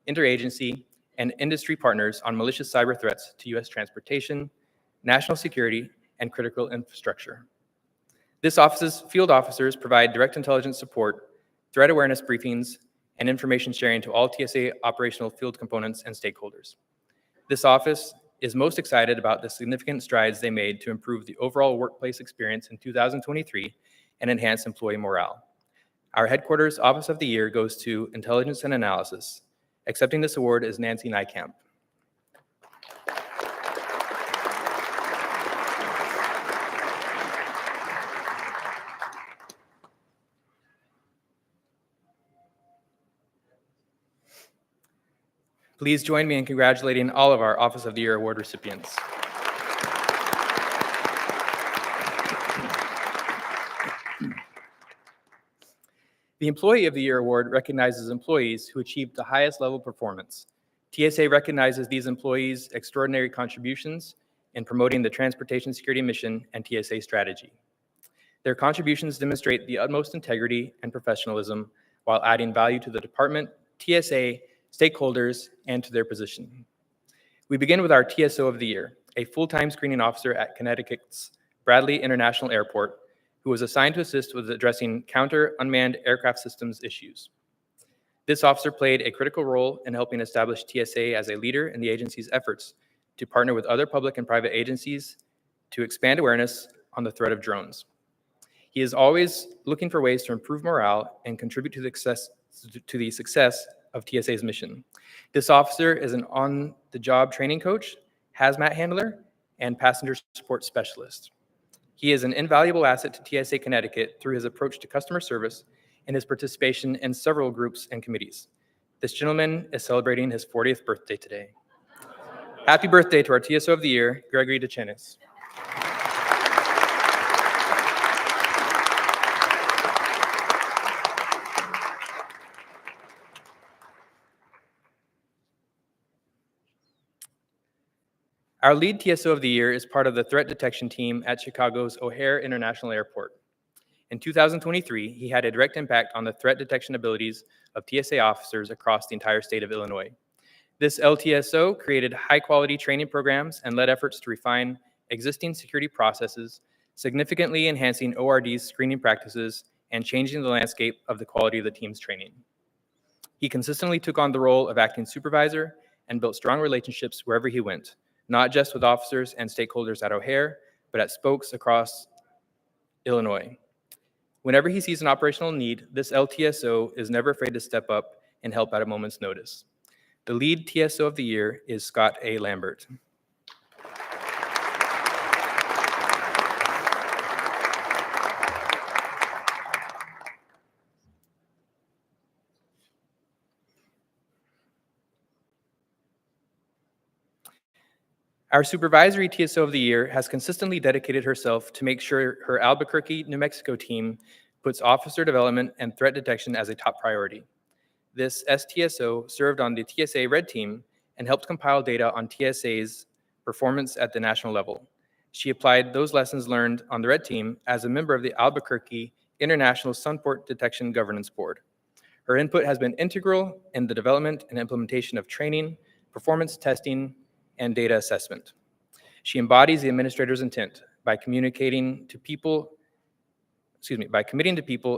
interagency, and industry partners on malicious cyber threats to U.S. transportation, national security, and critical infrastructure. This office's field officers provide direct intelligence support, threat awareness briefings, and information sharing to all TSA operational field components and stakeholders. This office is most excited about the significant strides they made to improve the overall workplace experience in 2023 and enhance employee morale. Our headquarters Office of the Year goes to Intelligence and Analysis. Accepting this award is Nancy Nykamp. Please join me in congratulating all of our Office of the Year Award recipients. The Employee of the Year Award recognizes employees who achieved the highest level performance. TSA recognizes these employees' extraordinary contributions in promoting the transportation security mission and TSA strategy. Their contributions demonstrate the utmost integrity and professionalism while adding value to the department, TSA, stakeholders, and to their position. We begin with our TSO of the Year, a full-time screening officer at Connecticut's Bradley International Airport, who was assigned to assist with addressing counter-unmanned aircraft systems issues. This officer played a critical role in helping establish TSA as a leader in the agency's efforts to partner with other public and private agencies to expand awareness on the threat of drones. He is always looking for ways to improve morale and contribute to the success of TSA's mission. This officer is an on-the-job training coach, hazmat handler, and passenger support specialist. He is an invaluable asset to TSA Connecticut through his approach to customer service and his participation in several groups and committees. This gentleman is celebrating his 40th birthday today. Happy birthday to our TSO of the Year, Gregory DeChenis. Our lead TSO of the Year is part of the threat detection team at Chicago's O'Hare International Airport. In 2023, he had a direct impact on the threat detection abilities of TSA officers across the entire state of Illinois. This LTSO created high-quality training programs and led efforts to refine existing security processes, significantly enhancing ORD's screening practices and changing the landscape of the quality of the team's training. He consistently took on the role of acting supervisor and built strong relationships wherever he went, not just with officers and stakeholders at O'Hare, but at spokes across Illinois. Whenever he sees an operational need, this LTSO is never afraid to step up and help at a moment's notice. The lead TSO of the Year is Scott A. Lambert. Our supervisory TSO of the Year has consistently dedicated herself to make sure her Albuquerque, New Mexico team puts officer development and threat detection as a top priority. This STSO served on the TSA Red Team and helped compile data on TSA's performance at the national level. She applied those lessons learned on the Red Team as a member of the Albuquerque International Sunport Detection Governance Board. Her input has been integral in the development and implementation of training, performance testing, and data assessment. She embodies the administrator's intent by committing to people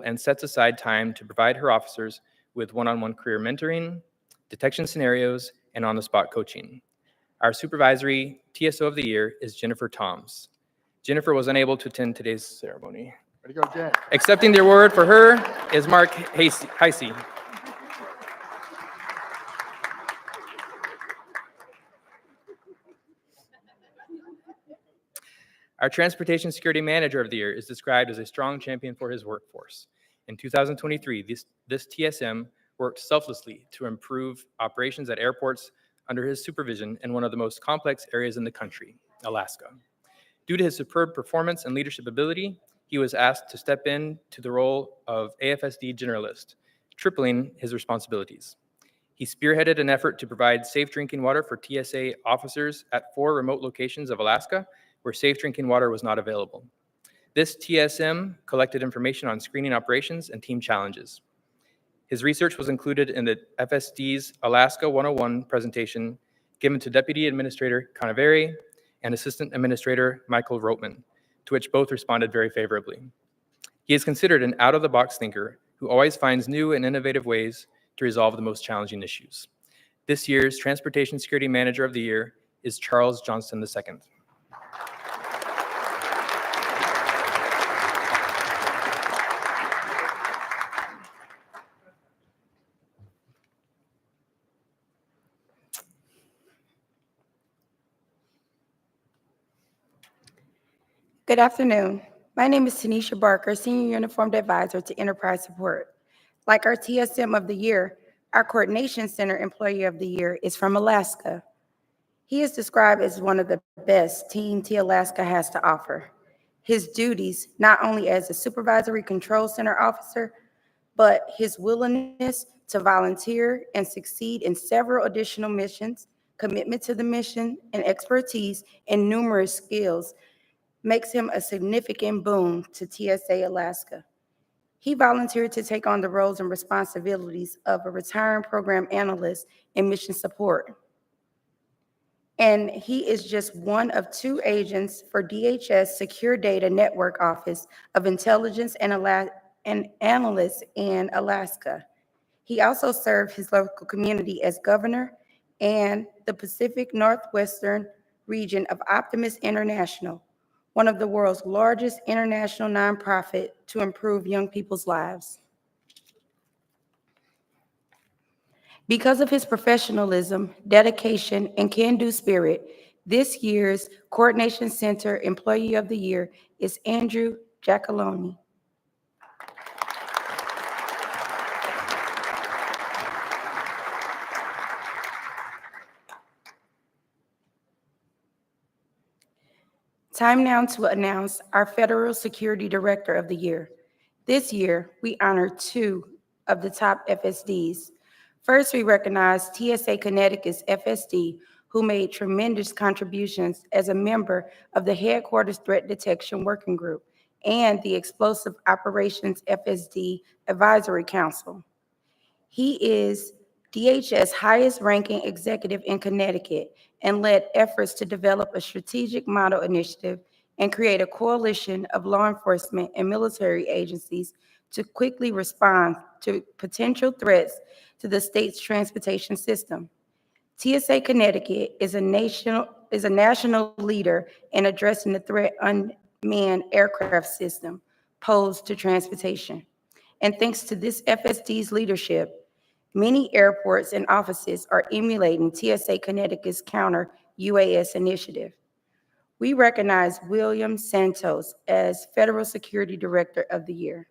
and sets aside time to provide her officers with one-on-one career mentoring, detection scenarios, and on-the-spot coaching. Our supervisory TSO of the Year is Jennifer Toms. Jennifer was unable to attend today's ceremony. Way to go, Jen. Accepting the award for her is Mark Heisey. Our Transportation Security Manager of the Year is described as a strong champion for his workforce. In 2023, this TSM worked selflessly to improve operations at airports under his supervision in one of the most complex areas in the country, Alaska. Due to his superb performance and leadership ability, he was asked to step into the role of AFSD Generalist, tripling his responsibilities. He spearheaded an effort to provide safe drinking water for TSA officers at 4 remote locations of Alaska where safe drinking water was not available. This TSM collected information on screening operations and team challenges. His research was included in the FSD's Alaska 101 presentation given to Deputy Administrator Canaveri and Assistant Administrator Michael Rotman, to which both responded very favorably. He is considered an out-of-the-box thinker who always finds new and innovative ways to resolve the most challenging issues. This year's Transportation Security Manager of the Year is Charles Johnston II. Good afternoon. My name is Tanisha Barker, Senior Uniformed Advisor to Enterprise Support. Like our TSM of the Year, Our Coordination Center Employee of the Year is from Alaska. He is described as one of the best Team T Alaska has to offer. His duties, not only as a Supervisory Control Center officer, but his willingness to volunteer and succeed in several additional missions, commitment to the mission, and expertise in numerous skills makes him a significant boon to TSA Alaska. He volunteered to take on the roles and responsibilities of a retiring program analyst in mission support. And he is just one of 2 agents for DHS Secure Data Network Office of Intelligence and Analysts in Alaska. He also served his local community as governor and the Pacific Northwestern region of Optimist International, one of the world's largest international nonprofit to improve young people's lives. Because of his professionalism, dedication, and can-do spirit, this year's Coordination Center Employee of the Year is Andrew Giacalone. Time now to announce our Federal Security Director of the Year. This year, we honor 2 of the top FSDs. First, we recognize TSA Connecticut's FSD, who made tremendous contributions as a member of the Headquarters Threat Detection Working Group and the Explosive Operations FSD Advisory Council. He is DHS highest-ranking executive in Connecticut and led efforts to develop a strategic model initiative and create a coalition of law enforcement and military agencies to quickly respond to potential threats to the state's transportation system. TSA Connecticut is a national leader in addressing the threat unmanned aircraft system posed to transportation. And thanks to this FSD's leadership, many airports and offices are emulating TSA Connecticut's counter UAS initiative. We recognize William Santos as Federal Security Director of the Year.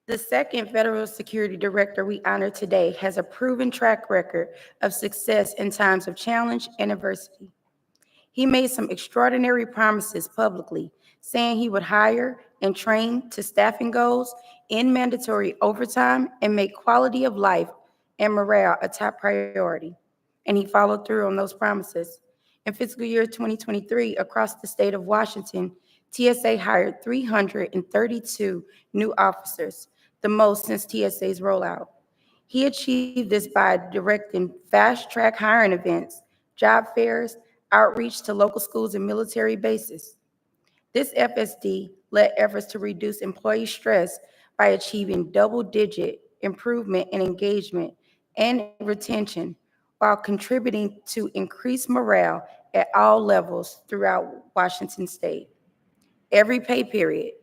The second Federal Security Director we honor today has a proven track record of success in times of challenge and adversity. He made some extraordinary promises publicly, saying he would hire and train to staffing goals, end mandatory overtime, and make quality of life and morale a top priority. And he followed through on those promises. In fiscal year 2023, across the state of Washington, TSA hired 332 new officers, the most since TSA's rollout. He achieved this by directing fast-track hiring events, job fairs, outreach to local schools and military bases. This FSD led efforts to reduce employee stress by achieving double-digit improvement in engagement and retention while contributing to increased morale at all levels throughout Washington state. Every pay period,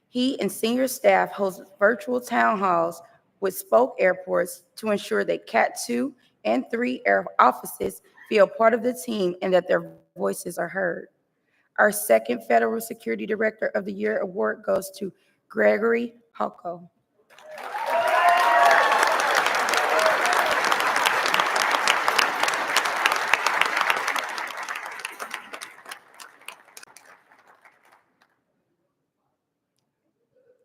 he and senior staff host virtual town halls with spoke airports to ensure that CAT 2 and 3 air offices feel part of the team and that their voices are heard. Our second Federal Security Director of the Year award goes to Gregory Halko.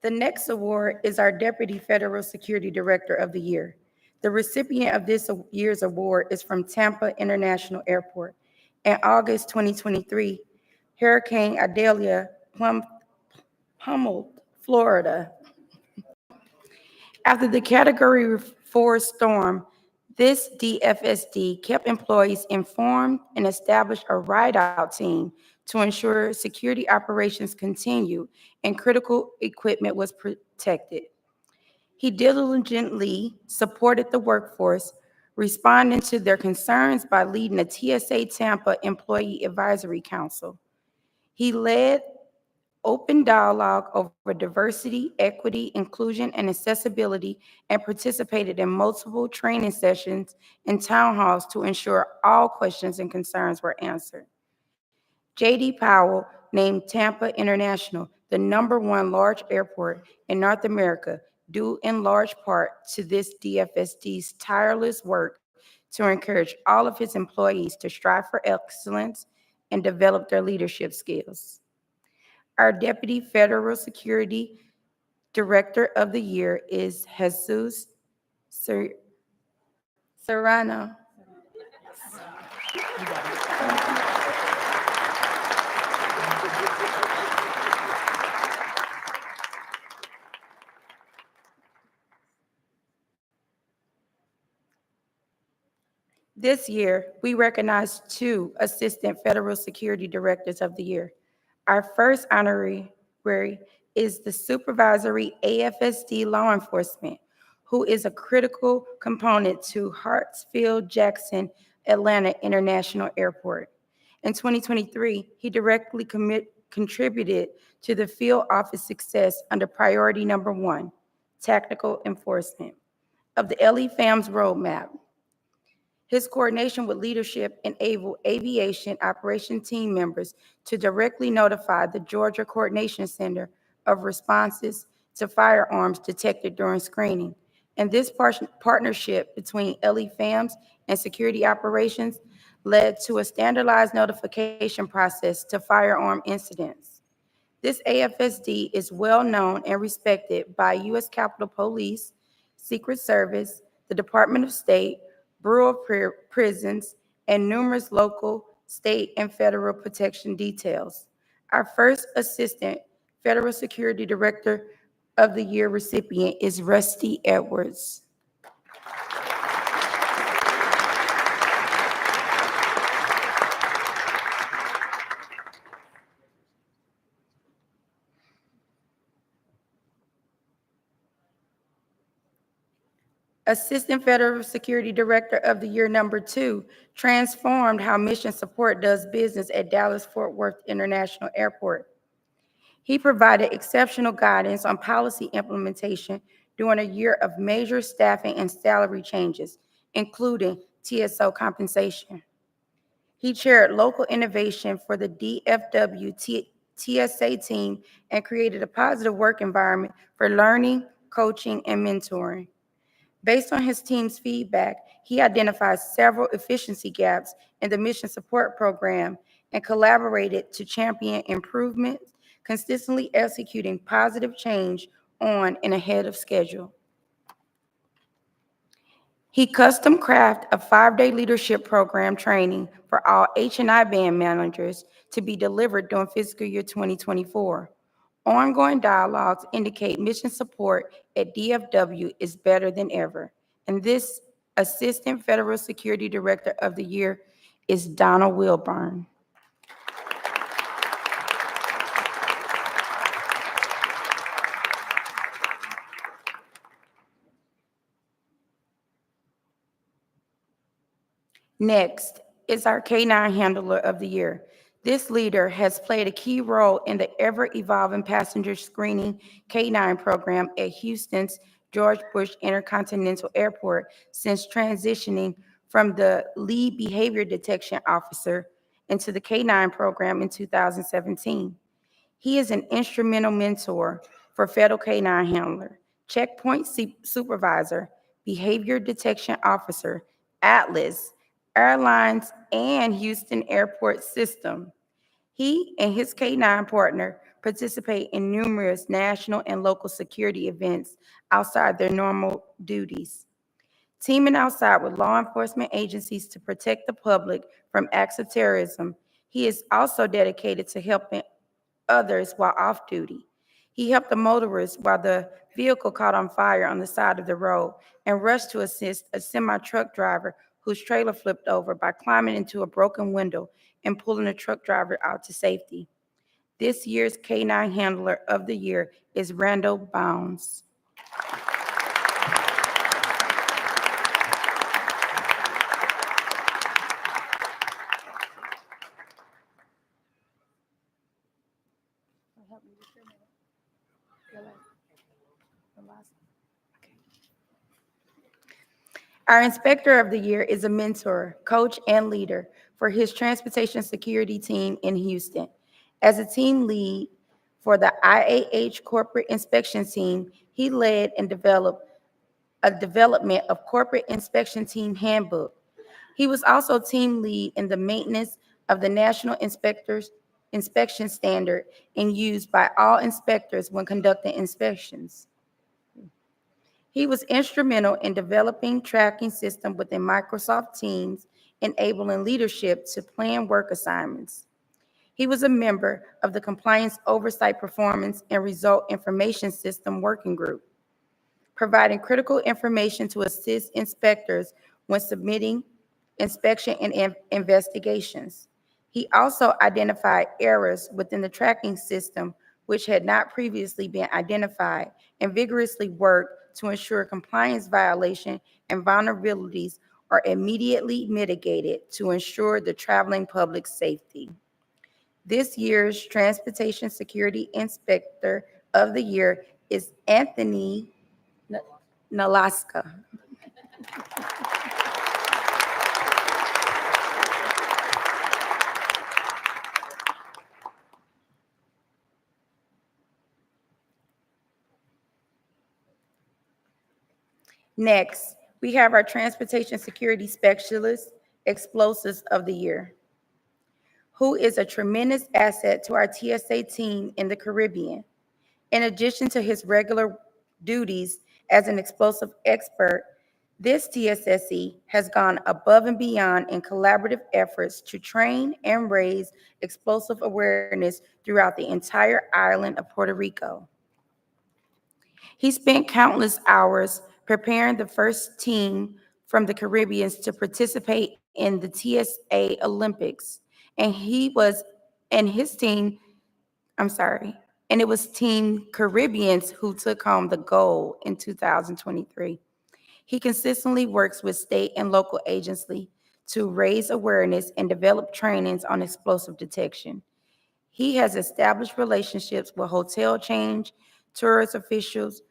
The next award is our Deputy Federal Security Director of the Year. The recipient of this year's award is from Tampa International Airport. In August 2023, Hurricane Idalia pummeled Florida. After the Category 4 storm, this DFSD kept employees informed and established a ride-out team to ensure security operations continued and critical equipment was protected. He diligently supported the workforce, responding to their concerns by leading the TSA Tampa Employee Advisory Council. He led open dialogue over diversity, equity, inclusion, and accessibility, and participated in multiple training sessions and town halls to ensure all questions and concerns were answered. J.D. Powell named Tampa International the #1 large airport in North America, due in large part to this DFSD's tireless work to encourage all of its employees to strive for excellence and develop their leadership skills. Our Deputy Federal Security Director of the Year is Jesus Serrano. This year, we recognize 2 Assistant Federal Security Directors of the Year. Our first honorary is the Supervisory AFSD Law Enforcement, who is a critical component to Hartsfield-Jackson Atlanta International Airport. In 2023, he directly contributed to the field office success under priority number 1, tactical enforcement, of the LE-FAM's roadmap. His coordination with leadership enabled aviation operation team members to directly notify the Georgia Coordination Center of responses to firearms detected during screening. And this partnership between LE-FAMs and security operations led to a standardized notification process to firearm incidents. This AFSD is well known and respected by U.S. Capitol Police, Secret Service, the Department of State, Bureau of Prisons, and numerous local, state, and federal protection details. Our first Assistant Federal Security Director of the Year recipient is Rusty Edwards. Assistant Federal Security Director of the Year #2 transformed how mission support does business at Dallas-Fort Worth International Airport. He provided exceptional guidance on policy implementation during a year of major staffing and salary changes, including TSO compensation. He chaired local innovation for the DFW TSA team and created a positive work environment for learning, coaching, and mentoring. Based on his team's feedback, he identified several efficiency gaps in the mission support program and collaborated to champion improvements, consistently executing positive change on and ahead of schedule. He custom crafted a 5-day leadership program training for all H&I band managers to be delivered during fiscal year 2024. Ongoing dialogues indicate mission support at DFW is better than ever. And this Assistant Federal Security Director of the Year is Donald Wilburn. Next is our K-9 Handler of the Year. This leader has played a key role in the ever-evolving passenger screening K-9 program at Houston's George Bush Intercontinental Airport since transitioning from the lead behavior detection officer into the K-9 program in 2017. He is an instrumental mentor for Federal K-9 Handler, Checkpoint Supervisor, Behavior Detection Officer, Atlas, Airlines, and Houston Airport System. He and his K-9 partner participate in numerous national and local security events outside their normal duties. Teaming outside with law enforcement agencies to protect the public from acts of terrorism, he is also dedicated to helping others while off duty. He helped a motorist while the vehicle caught on fire on the side of the road and rushed to assist a semi-truck driver whose trailer flipped over by climbing into a broken window and pulling the truck driver out to safety. This year's K-9 Handler of the Year is Randall Bounds. Help me Our Inspector of the Year is a mentor, coach, and leader for his transportation security team in Houston. As a team lead for the IAH Corporate Inspection Team, he led and developed a development of Corporate Inspection Team Handbook. He was also team lead in the maintenance of the National Inspectors Inspection Standard and used by all inspectors when conducting inspections. He was instrumental in developing tracking system within Microsoft Teams, enabling leadership to plan work assignments. He was a member of the Compliance Oversight Performance and Result Information System Working Group, providing critical information to assist inspectors when submitting inspection and investigations. He also identified errors within the tracking system which had not previously been identified and vigorously worked to ensure compliance violation and vulnerabilities are immediately mitigated to ensure the traveling public's safety. This year's Transportation Security Inspector of the Year is Anthony Nalaska. Next, we have our Transportation Security Specialist, Explosives of the Year, who is a tremendous asset to our TSA team in the Caribbean. In addition to his regular duties as an explosive expert, this TSSE has gone above and beyond in collaborative efforts to train and raise explosive awareness throughout the entire island of Puerto Rico. He spent countless hours preparing the first team from the Caribbean to participate in the TSA Olympics, and it was Team Caribbeans who took home the gold in 2023. He consistently works with state and local agencies to raise awareness and develop trainings on explosive detection. He has established relationships with hotel chains, tourist officials,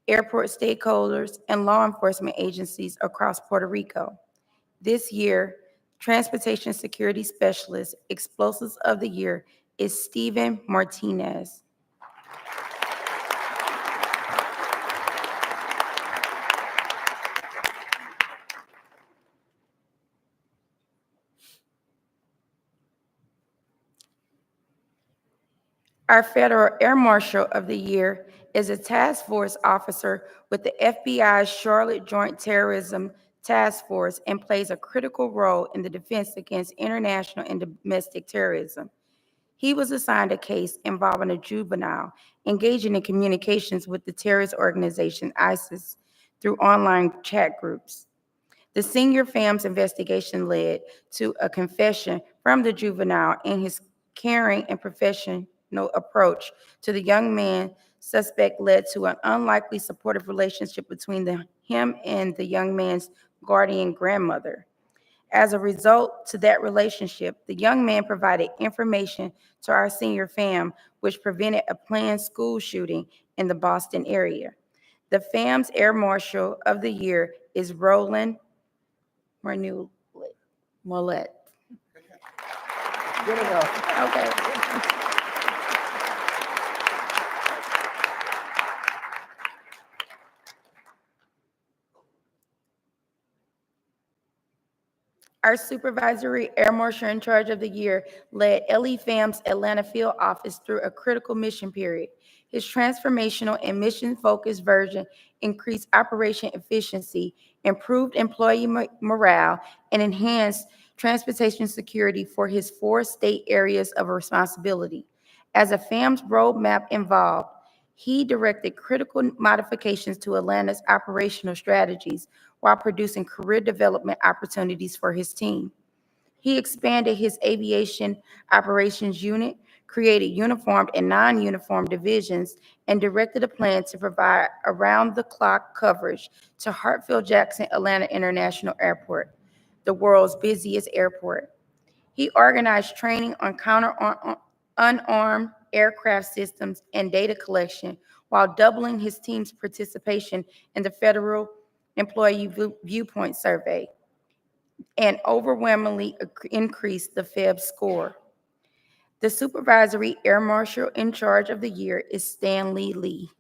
airport stakeholders, and law enforcement agencies across Puerto Rico. This year, Transportation Security Specialist, Explosives of the Year, is Steven Martinez. Our Federal Air Marshal of the Year is a task force officer with the FBI's Charlotte Joint Terrorism Task Force and plays a critical role in the defense against international and domestic terrorism. He was assigned a case involving a juvenile engaging in communications with the terrorist organization ISIS through online chat groups. The senior FAM's investigation led to a confession from the juvenile and his caring and professional approach to the young man suspect led to an unlikely supportive relationship between him and the young man's guardian grandmother. As a result to that relationship, the young man provided information to our senior FAM, which prevented a planned school shooting in the Boston area. The FAM's Air Marshal of the Year is Roland Marnullet. Good to go. Okay. Our Supervisory Air Marshal in Charge of the Year led LEFAM's Atlanta field office through a critical mission period. His transformational and mission-focused version increased operation efficiency, improved employee morale, and enhanced transportation security for his 4 state areas of responsibility. As a FAM's roadmap involved, he directed critical modifications to Atlanta's operational strategies while producing career development opportunities for his team. He expanded his aviation operations unit, created uniformed and non-uniformed divisions, and directed a plan to provide around-the-clock coverage to Hartsfield-Jackson Atlanta International Airport, the world's busiest airport. He organized training on unarmed aircraft systems, and data collection, while doubling his team's participation in the Federal Employee Viewpoint Survey and overwhelmingly increased the FEB score. The Supervisory Air Marshal in charge of the year is Stanley Lee.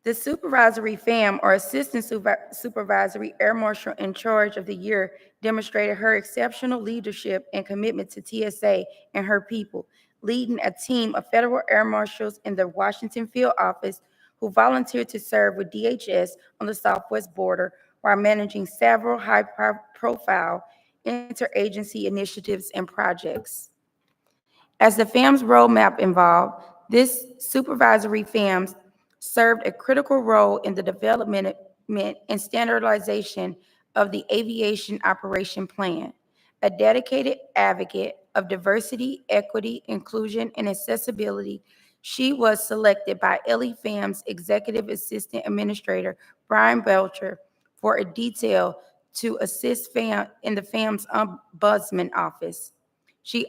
The Supervisory FAM, or Assistant Supervisory Air Marshal in charge of the year, demonstrated her exceptional leadership and commitment to TSA and her people, leading a team of federal air marshals in the Washington field office who volunteered to serve with DHS on the southwest border while managing several high-profile interagency initiatives and projects. As the FAM's roadmap evolved, this supervisory FAM served a critical role in the development and standardization of the Aviation Operation Plan. A dedicated advocate of diversity, equity, inclusion, and accessibility, she was selected by LE-FAM's Executive Assistant Administrator, Brian Belcher, for a detail to assist FAM in the FAM's Ombudsman Office. She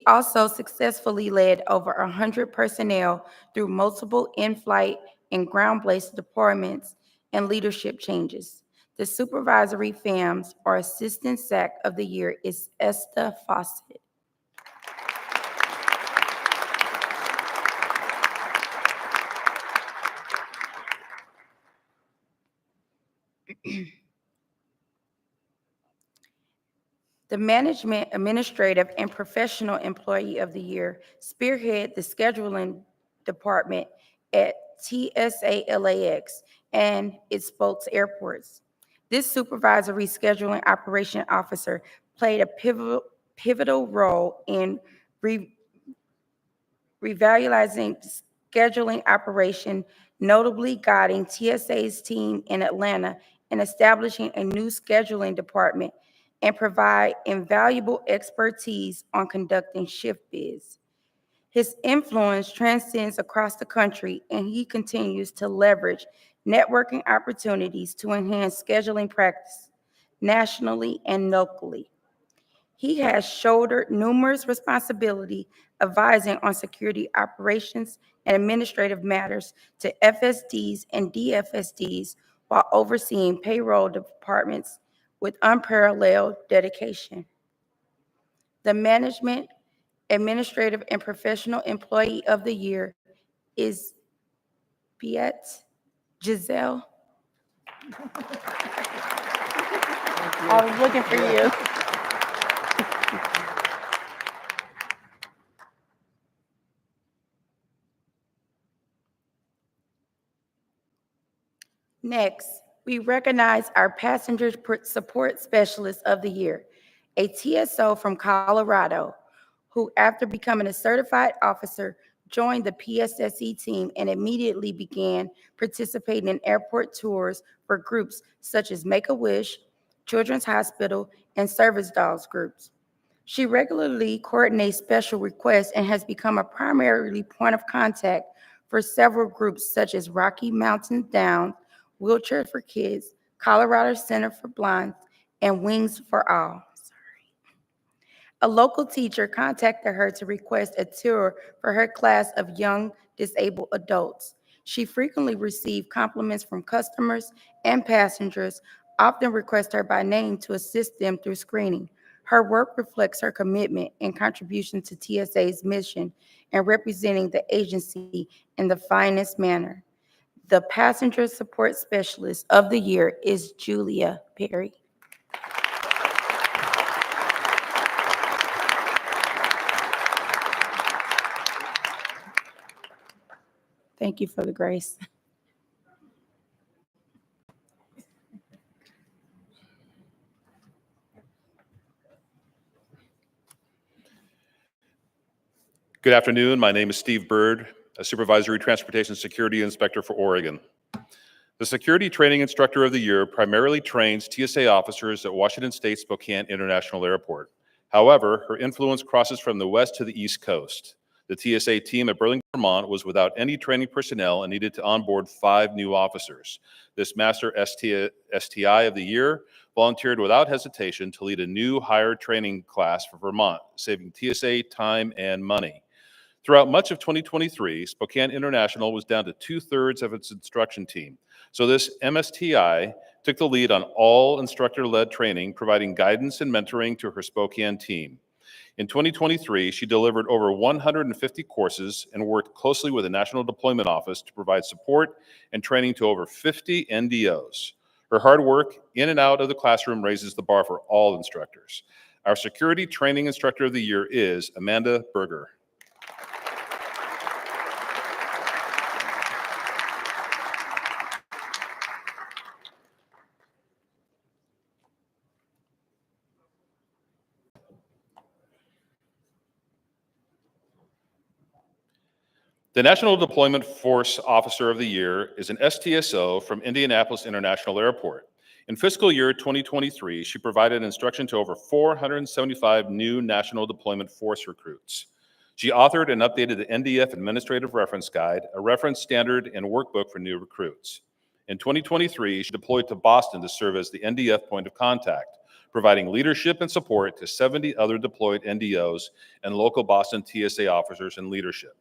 also successfully led over 100 personnel through multiple in-flight and ground-based deployments and leadership changes. The Supervisory FAM's, or Assistant SAC of the Year, is Esther Fawcett. The Management, Administrative, and Professional Employee of the Year spearhead the scheduling department at TSA LAX and its spokes airports. This supervisory scheduling operation officer played a pivotal role in revitalizing scheduling operation, notably guiding TSA's team in Atlanta and establishing a new scheduling department and provide invaluable expertise on conducting shift bids. His influence transcends across the country, and he continues to leverage networking opportunities to enhance scheduling practice nationally and locally. He has shouldered numerous responsibilities advising on security operations and administrative matters to FSDs and DFSDs while overseeing payroll departments with unparalleled dedication. The Management, Administrative, and Professional Employee of the Year is Biette Giselle. I was looking for you. Next, we recognize our Passenger Support Specialist of the Year, a TSO from Colorado, who after becoming a certified officer, joined the PSSE team and immediately began participating in airport tours for groups such as Make-A-Wish, Children's Hospital, and Service Dogs groups. She regularly coordinates special requests and has become a primary point of contact for several groups such as Rocky Mountain Down, Wheelchair for Kids, Colorado Center for Blind, and Wings for All. A local teacher contacted her to request a tour for her class of young disabled adults. She frequently received compliments from customers and passengers, often request her by name to assist them through screening. Her work reflects her commitment and contribution to TSA's mission and representing the agency in the finest manner. The Passenger Support Specialist of the Year is Julia Perry. Thank you for the grace. Good afternoon. My name is Steve Bird, a Supervisory Transportation Security Inspector for Oregon. The Security Training Instructor of the Year primarily trains TSA officers at Washington State Spokane International Airport. However, her influence crosses from the West to the East Coast. The TSA team at Burlington, Vermont was without any training personnel and needed to onboard 5 new officers. This Master STI of the Year volunteered without hesitation to lead a new hire training class for Vermont, saving TSA time and money. Throughout much of 2023, Spokane International was down to 2/3 of its instruction team. So this MSTI took the lead on all instructor-led training, providing guidance and mentoring to her Spokane team. In 2023, she delivered over 150 courses and worked closely with the National Deployment Office to provide support and training to over 50 NDOs. Her hard work in and out of the classroom raises the bar for all instructors. Our Security Training Instructor of the Year is Amanda Berger. The National Deployment Force Officer of the Year is an STSO from Indianapolis International Airport. In fiscal year 2023, she provided instruction to over 475 new National Deployment Force recruits. She authored and updated the NDF Administrative Reference Guide, a reference standard and workbook for new recruits. In 2023, she deployed to Boston to serve as the NDF point of contact, providing leadership and support to 70 other deployed NDOs and local Boston TSA officers and leadership.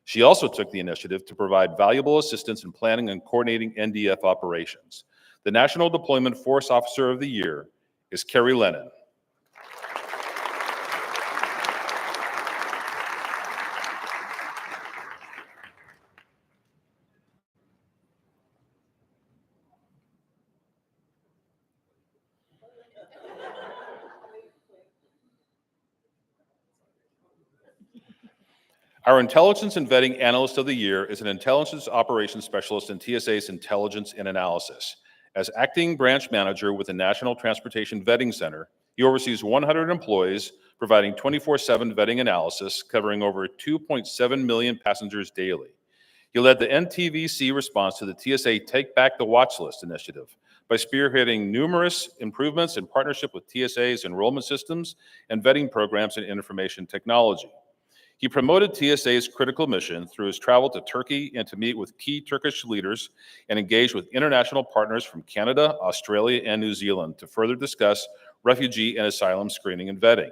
She also took the initiative to provide valuable assistance in planning and coordinating NDF operations. The National Deployment Force Officer of the Year is Carrie Lennon. Our Intelligence and Vetting Analyst of the Year is an Intelligence Operations Specialist in TSA's Intelligence and Analysis. As Acting Branch Manager with the National Transportation Vetting Center, he oversees 100 employees, providing 24/7 vetting analysis, covering over 2.7 million passengers daily. He led the NTVC response to the TSA Take Back the Watch List initiative by spearheading numerous improvements in partnership with TSA's enrollment systems and vetting programs and information technology. He promoted TSA's critical mission through his travel to Turkey and to meet with key Turkish leaders and engage with international partners from Canada, Australia, and New Zealand to further discuss refugee and asylum screening and vetting.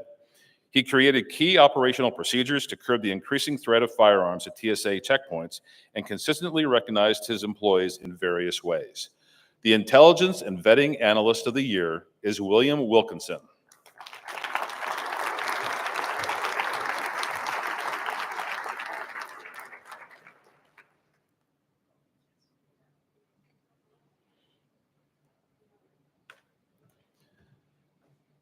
He created key operational procedures to curb the increasing threat of firearms at TSA checkpoints and consistently recognized his employees in various ways. The Intelligence and Vetting Analyst of the Year is William Wilkinson.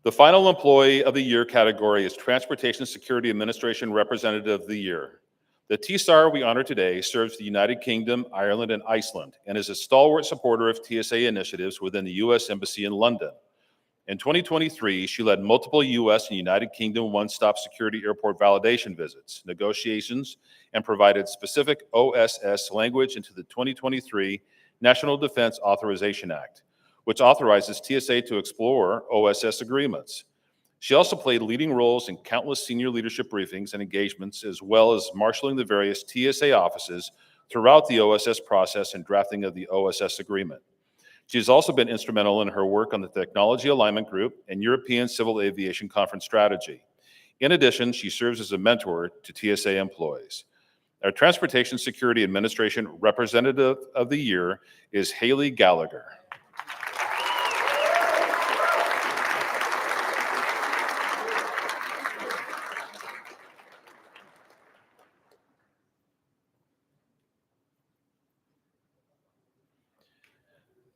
The final Employee of the Year category is Transportation Security Administration Representative of the Year. The TSAR we honor today serves the United Kingdom, Ireland, and Iceland, and is a stalwart supporter of TSA initiatives within the U.S. Embassy in London. In 2023, she led multiple U.S. and United Kingdom one-stop security airport validation visits, negotiations, and provided specific OSS language into the 2023 National Defense Authorization Act, which authorizes TSA to explore OSS agreements. She also played leading roles in countless senior leadership briefings and engagements, as well as marshaling the various TSA offices throughout the OSS process and drafting of the OSS agreement. She has also been instrumental in her work on the Technology Alignment Group and European Civil Aviation Conference strategy. In addition, she serves as a mentor to TSA employees. Our Transportation Security Administration Representative of the Year is Haley Gallagher.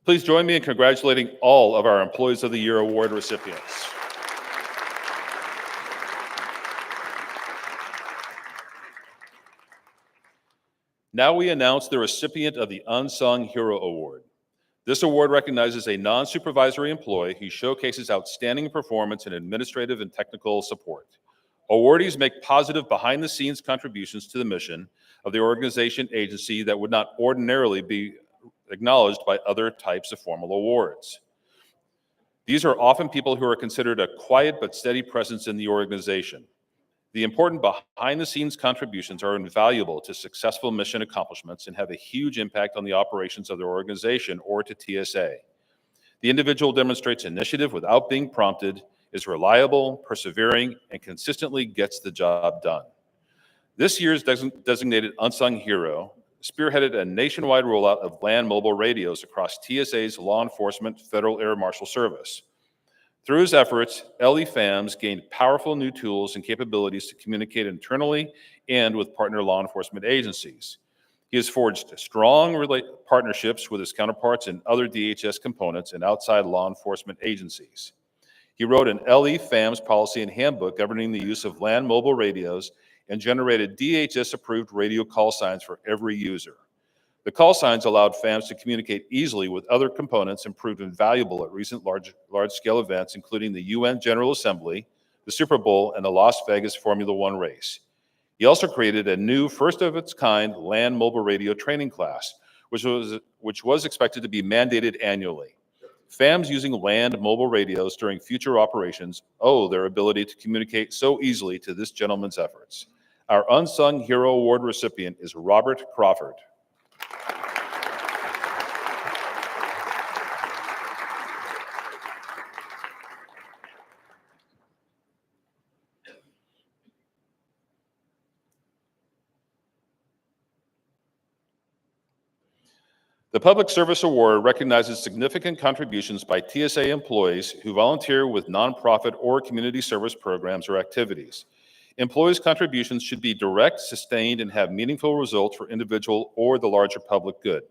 Please join me in congratulating all of our Employees of the Year Award recipients. Now we announce the recipient of the Unsung Hero Award. This award recognizes a non-supervisory employee who showcases outstanding performance in administrative and technical support. Awardees make positive behind-the-scenes contributions to the mission of the organization agency that would not ordinarily be acknowledged by other types of formal awards. These are often people who are considered a quiet but steady presence in the organization. The important behind-the-scenes contributions are invaluable to successful mission accomplishments and have a huge impact on the operations of their organization or to TSA. The individual demonstrates initiative without being prompted, is reliable, persevering, and consistently gets the job done. This year's designated unsung hero spearheaded a nationwide rollout of land mobile radios across TSA's law enforcement Federal Air Marshal Service. Through his efforts, LE FAMS gained powerful new tools and capabilities to communicate internally and with partner law enforcement agencies. He has forged strong partnerships with his counterparts in other DHS components and outside law enforcement agencies. He wrote an LE FAMS policy and handbook governing the use of land mobile radios and generated DHS-approved radio call signs for every user. The call signs allowed FAMS to communicate easily with other components and proved invaluable at recent large-scale events, including the UN General Assembly, the Super Bowl, and the Las Vegas Formula One race. He also created a new, first-of-its-kind land mobile radio training class, which was expected to be mandated annually. FAMs using land mobile radios during future operations owe their ability to communicate so easily to this gentleman's efforts. Our Unsung Hero Award recipient is Robert Crawford. The Public Service Award recognizes significant contributions by TSA employees who volunteer with nonprofit or community service programs or activities. Employees' contributions should be direct, sustained, and have meaningful results for individual or the larger public good.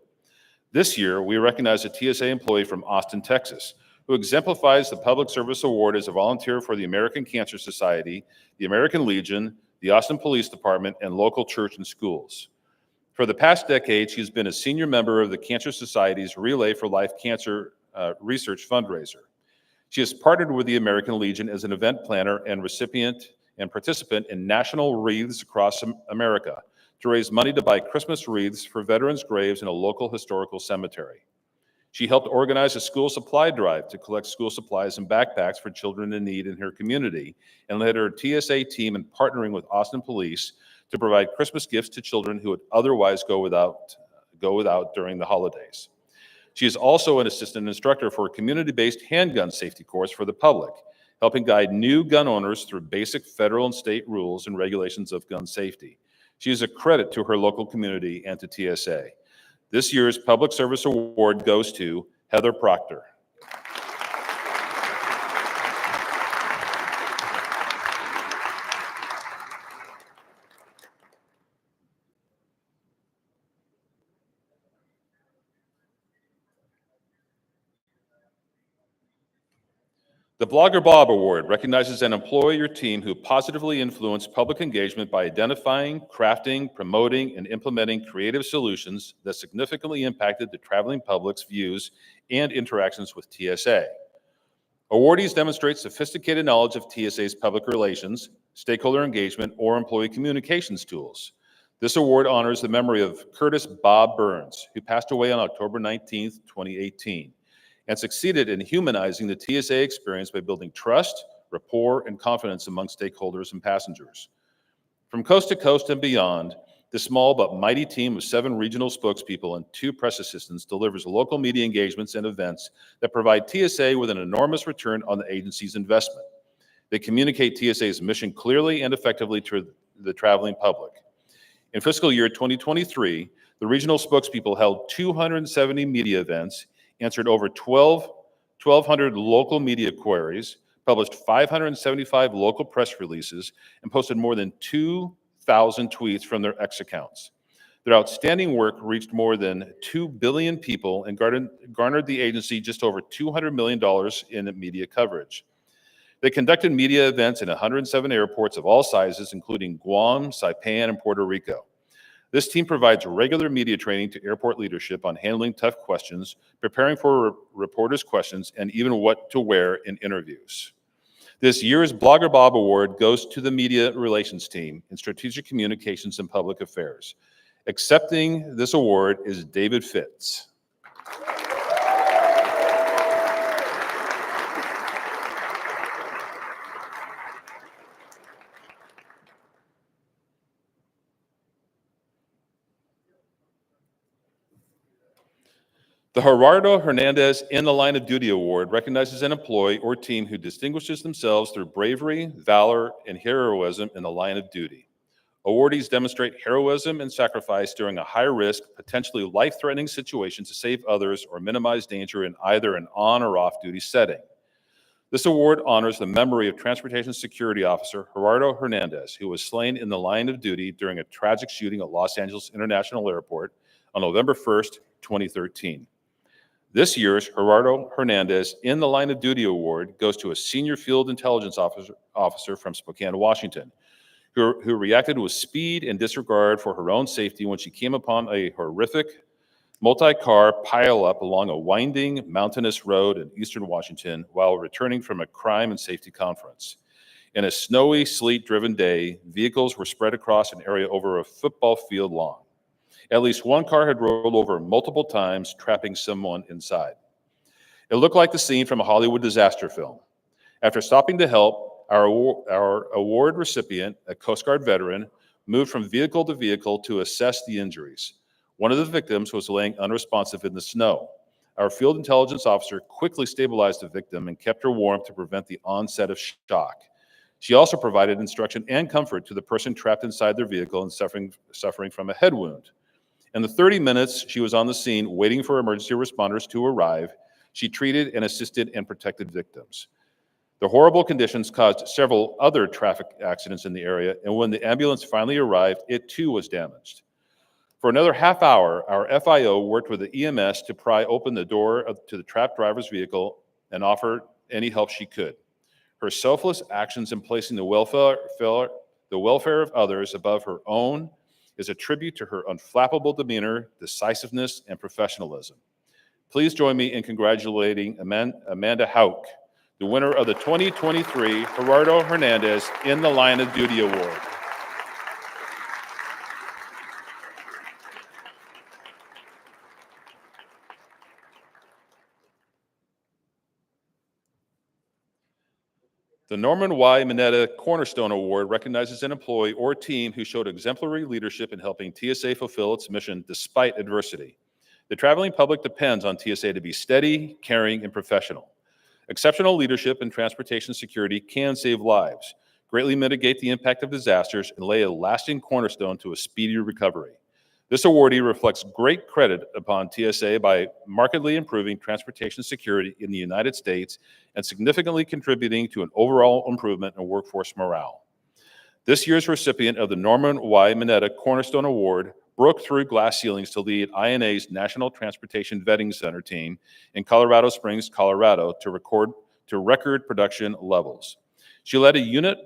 This year, we recognize a TSA employee from Austin, Texas, who exemplifies the Public Service Award as a volunteer for the American Cancer Society, the American Legion, the Austin Police Department, and local church and schools. For the past decade, she's been a senior member of the Cancer Society's Relay for Life Cancer Research fundraiser. She has partnered with the American Legion as an event planner and recipient and participant in national wreaths across America to raise money to buy Christmas wreaths for veterans' graves in a local historical cemetery. She helped organize a school supply drive to collect school supplies and backpacks for children in need in her community, and led her TSA team in partnering with Austin Police to provide Christmas gifts to children who would otherwise go without during the holidays. She is also an assistant instructor for a community-based handgun safety course for the public, helping guide new gun owners through basic federal and state rules and regulations of gun safety. She is a credit to her local community and to TSA. This year's Public Service Award goes to Heather Proctor. The Blogger Bob Award recognizes an employee or team who positively influenced public engagement by identifying, crafting, promoting, and implementing creative solutions that significantly impacted the traveling public's views and interactions with TSA. Awardees demonstrate sophisticated knowledge of TSA's public relations, stakeholder engagement, or employee communications tools. This award honors the memory of Curtis Bob Burns, who passed away on October 19, 2018. And succeeded in humanizing the TSA experience by building trust, rapport, and confidence among stakeholders and passengers. From coast to coast and beyond, the small but mighty team of 7 regional spokespeople and 2 press assistants delivers local media engagements and events that provide TSA with an enormous return on the agency's investment. They communicate TSA's mission clearly and effectively to the traveling public. In fiscal year 2023, the regional spokespeople held 270 media events, answered over 1,200 local media queries, published 575 local press releases, and posted more than 2,000 tweets from their X accounts. Their outstanding work reached more than 2 billion people and garnered the agency just over $200 million in media coverage. They conducted media events in 107 airports of all sizes, including Guam, Saipan, and Puerto Rico. This team provides regular media training to airport leadership on handling tough questions, preparing for reporters' questions, and even what to wear in interviews. This year's Blogger Bob Award goes to the Media Relations Team in Strategic Communications and Public Affairs. Accepting this award is David Fitz. The Gerardo Hernandez in the Line of Duty Award recognizes an employee or team who distinguishes themselves through bravery, valor, and heroism in the line of duty. Awardees demonstrate heroism and sacrifice during a high-risk, potentially life-threatening situation to save others or minimize danger in either an on or off-duty setting. This award honors the memory of Transportation Security Officer Gerardo Hernandez, who was slain in the line of duty during a tragic shooting at Los Angeles International Airport on November 1st, 2013. This year's Gerardo Hernandez in the Line of Duty Award goes to a senior field intelligence officer from Spokane, Washington, who reacted with speed and disregard for her own safety when she came upon a horrific multi-car pileup along a winding mountainous road in eastern Washington while returning from a crime and safety conference. In a snowy, sleet-driven day, vehicles were spread across an area over a football field long. At least one car had rolled over multiple times, trapping someone inside. It looked like the scene from a Hollywood disaster film. After stopping to help, our award recipient, a Coast Guard veteran, moved from vehicle to vehicle to assess the injuries. One of the victims was laying unresponsive in the snow. Our field intelligence officer quickly stabilized the victim and kept her warm to prevent the onset of shock. She also provided instruction and comfort to the person trapped inside their vehicle and suffering from a head wound. In the 30 minutes she was on the scene waiting for emergency responders to arrive, she treated and assisted and protected victims. The horrible conditions caused several other traffic accidents in the area, and when the ambulance finally arrived, it too was damaged. For another half hour, our FIO worked with the EMS to pry open the door to the trapped driver's vehicle and offer any help she could. Her selfless actions in placing the welfare of others above her own is a tribute to her unflappable demeanor, decisiveness, and professionalism. Please join me in congratulating Amanda Hauk, the winner of the 2023 Gerardo Hernandez in the Line of Duty Award. The Norman Y. Mineta Cornerstone Award recognizes an employee or team who showed exemplary leadership in helping TSA fulfill its mission despite adversity. The traveling public depends on TSA to be steady, caring, and professional. Exceptional leadership in transportation security can save lives, greatly mitigate the impact of disasters, and lay a lasting cornerstone to a speedy recovery. This awardee reflects great credit upon TSA by markedly improving transportation security in the United States and significantly contributing to an overall improvement in workforce morale. This year's recipient of the Norman Y. Mineta Cornerstone Award broke through glass ceilings to lead INA's National Transportation Vetting Center team in Colorado Springs, Colorado, to record production levels. She led a unit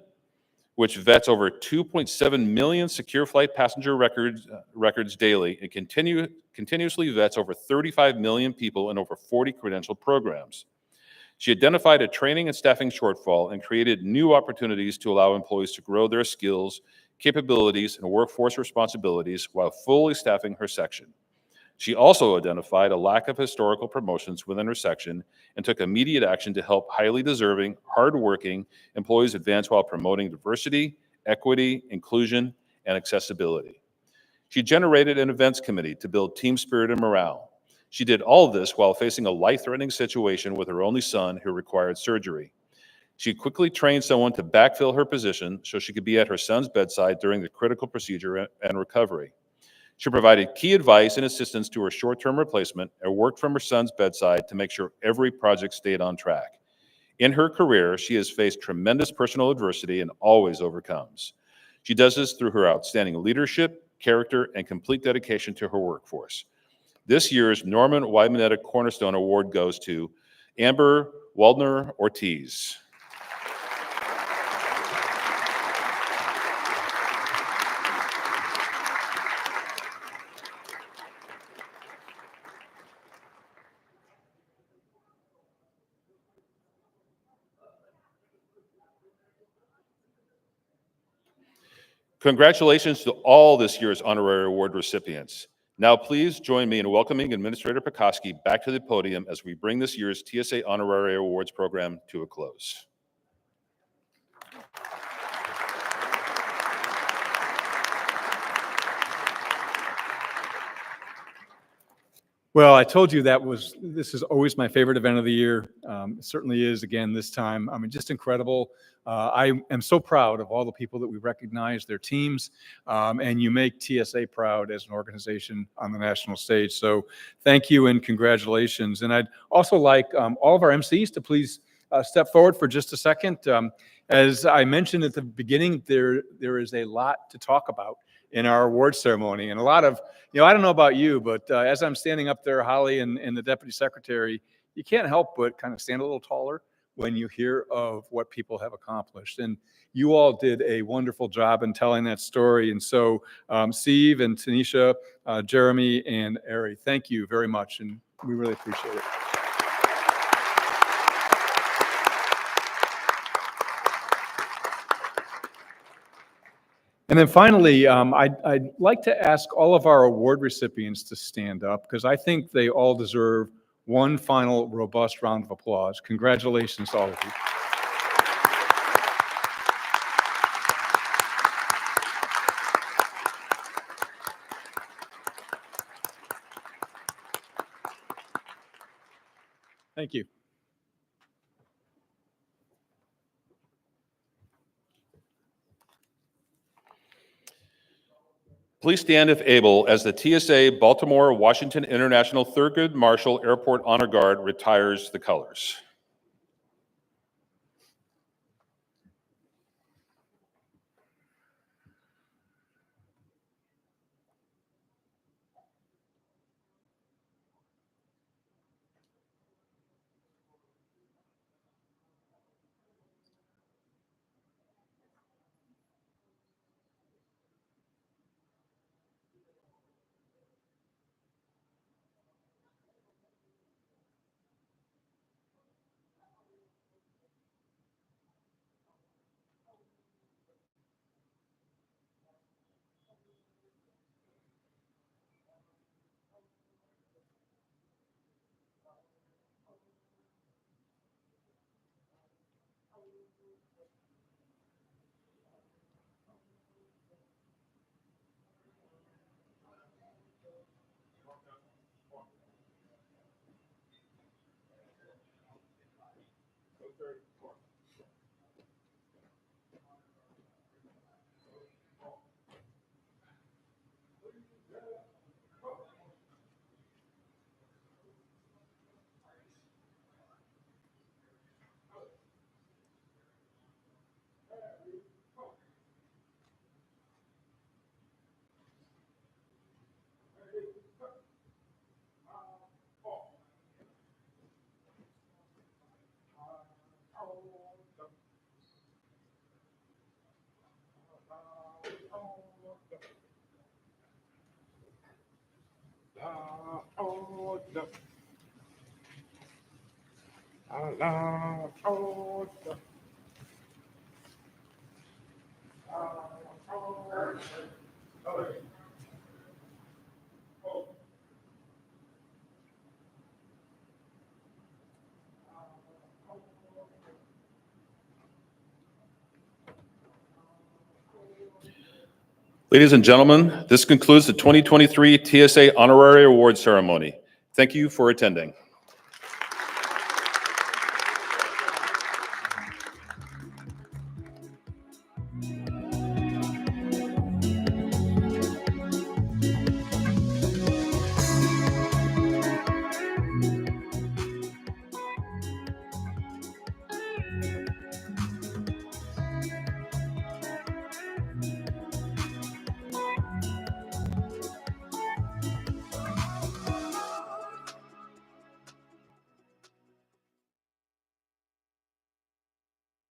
which vets over 2.7 million secure flight passenger records daily and continuously vets over 35 million people in over 40 credential programs. She identified a training and staffing shortfall and created new opportunities to allow employees to grow their skills, capabilities, and workforce responsibilities while fully staffing her section. She also identified a lack of historical promotions within her section and took immediate action to help highly deserving, hardworking employees advance while promoting diversity, equity, inclusion, and accessibility. She generated an events committee to build team spirit and morale. She did all of this while facing a life-threatening situation with her only son who required surgery. She quickly trained someone to backfill her position so she could be at her son's bedside during the critical procedure and recovery. She provided key advice and assistance to her short-term replacement and worked from her son's bedside to make sure every project stayed on track. In her career, she has faced tremendous personal adversity and always overcomes. She does this through her outstanding leadership, character, and complete dedication to her workforce. This year's Norman Y. Mineta Cornerstone Award goes to Amber Waldner Ortiz. Congratulations to all this year's honorary award recipients. Now please join me in welcoming Administrator Pekoski back to the podium as we bring this year's TSA Honorary Awards program to a close. Well, I told you this is always my favorite event of the year. It certainly is again this time. I mean, just incredible. I am so proud of all the people that we recognize, their teams, and you make TSA proud as an organization on the national stage. So thank you and congratulations. And I'd also like all of our MCs to please step forward for just a second. As I mentioned at the beginning, there is a lot to talk about in our award ceremony, and a lot of, I don't know about you, but as I'm standing up there, Holly and the Deputy Secretary, you can't help but kind of stand a little taller when you hear of what people have accomplished. And you all did a wonderful job in telling that story. And so Steve and Tanisha, Jeremy and Ari, thank you very much. And we really appreciate it. And then finally, I'd like to ask all of our award recipients to stand up because I think they all deserve one final robust round of applause. Congratulations to all of you. Thank you. Please stand if able as the TSA Baltimore Washington International Thurgood Marshall Airport Honor Guard retires the colors. Ladies and gentlemen, this concludes the 2023 TSA Honorary Awards Ceremony. Thank you for attending.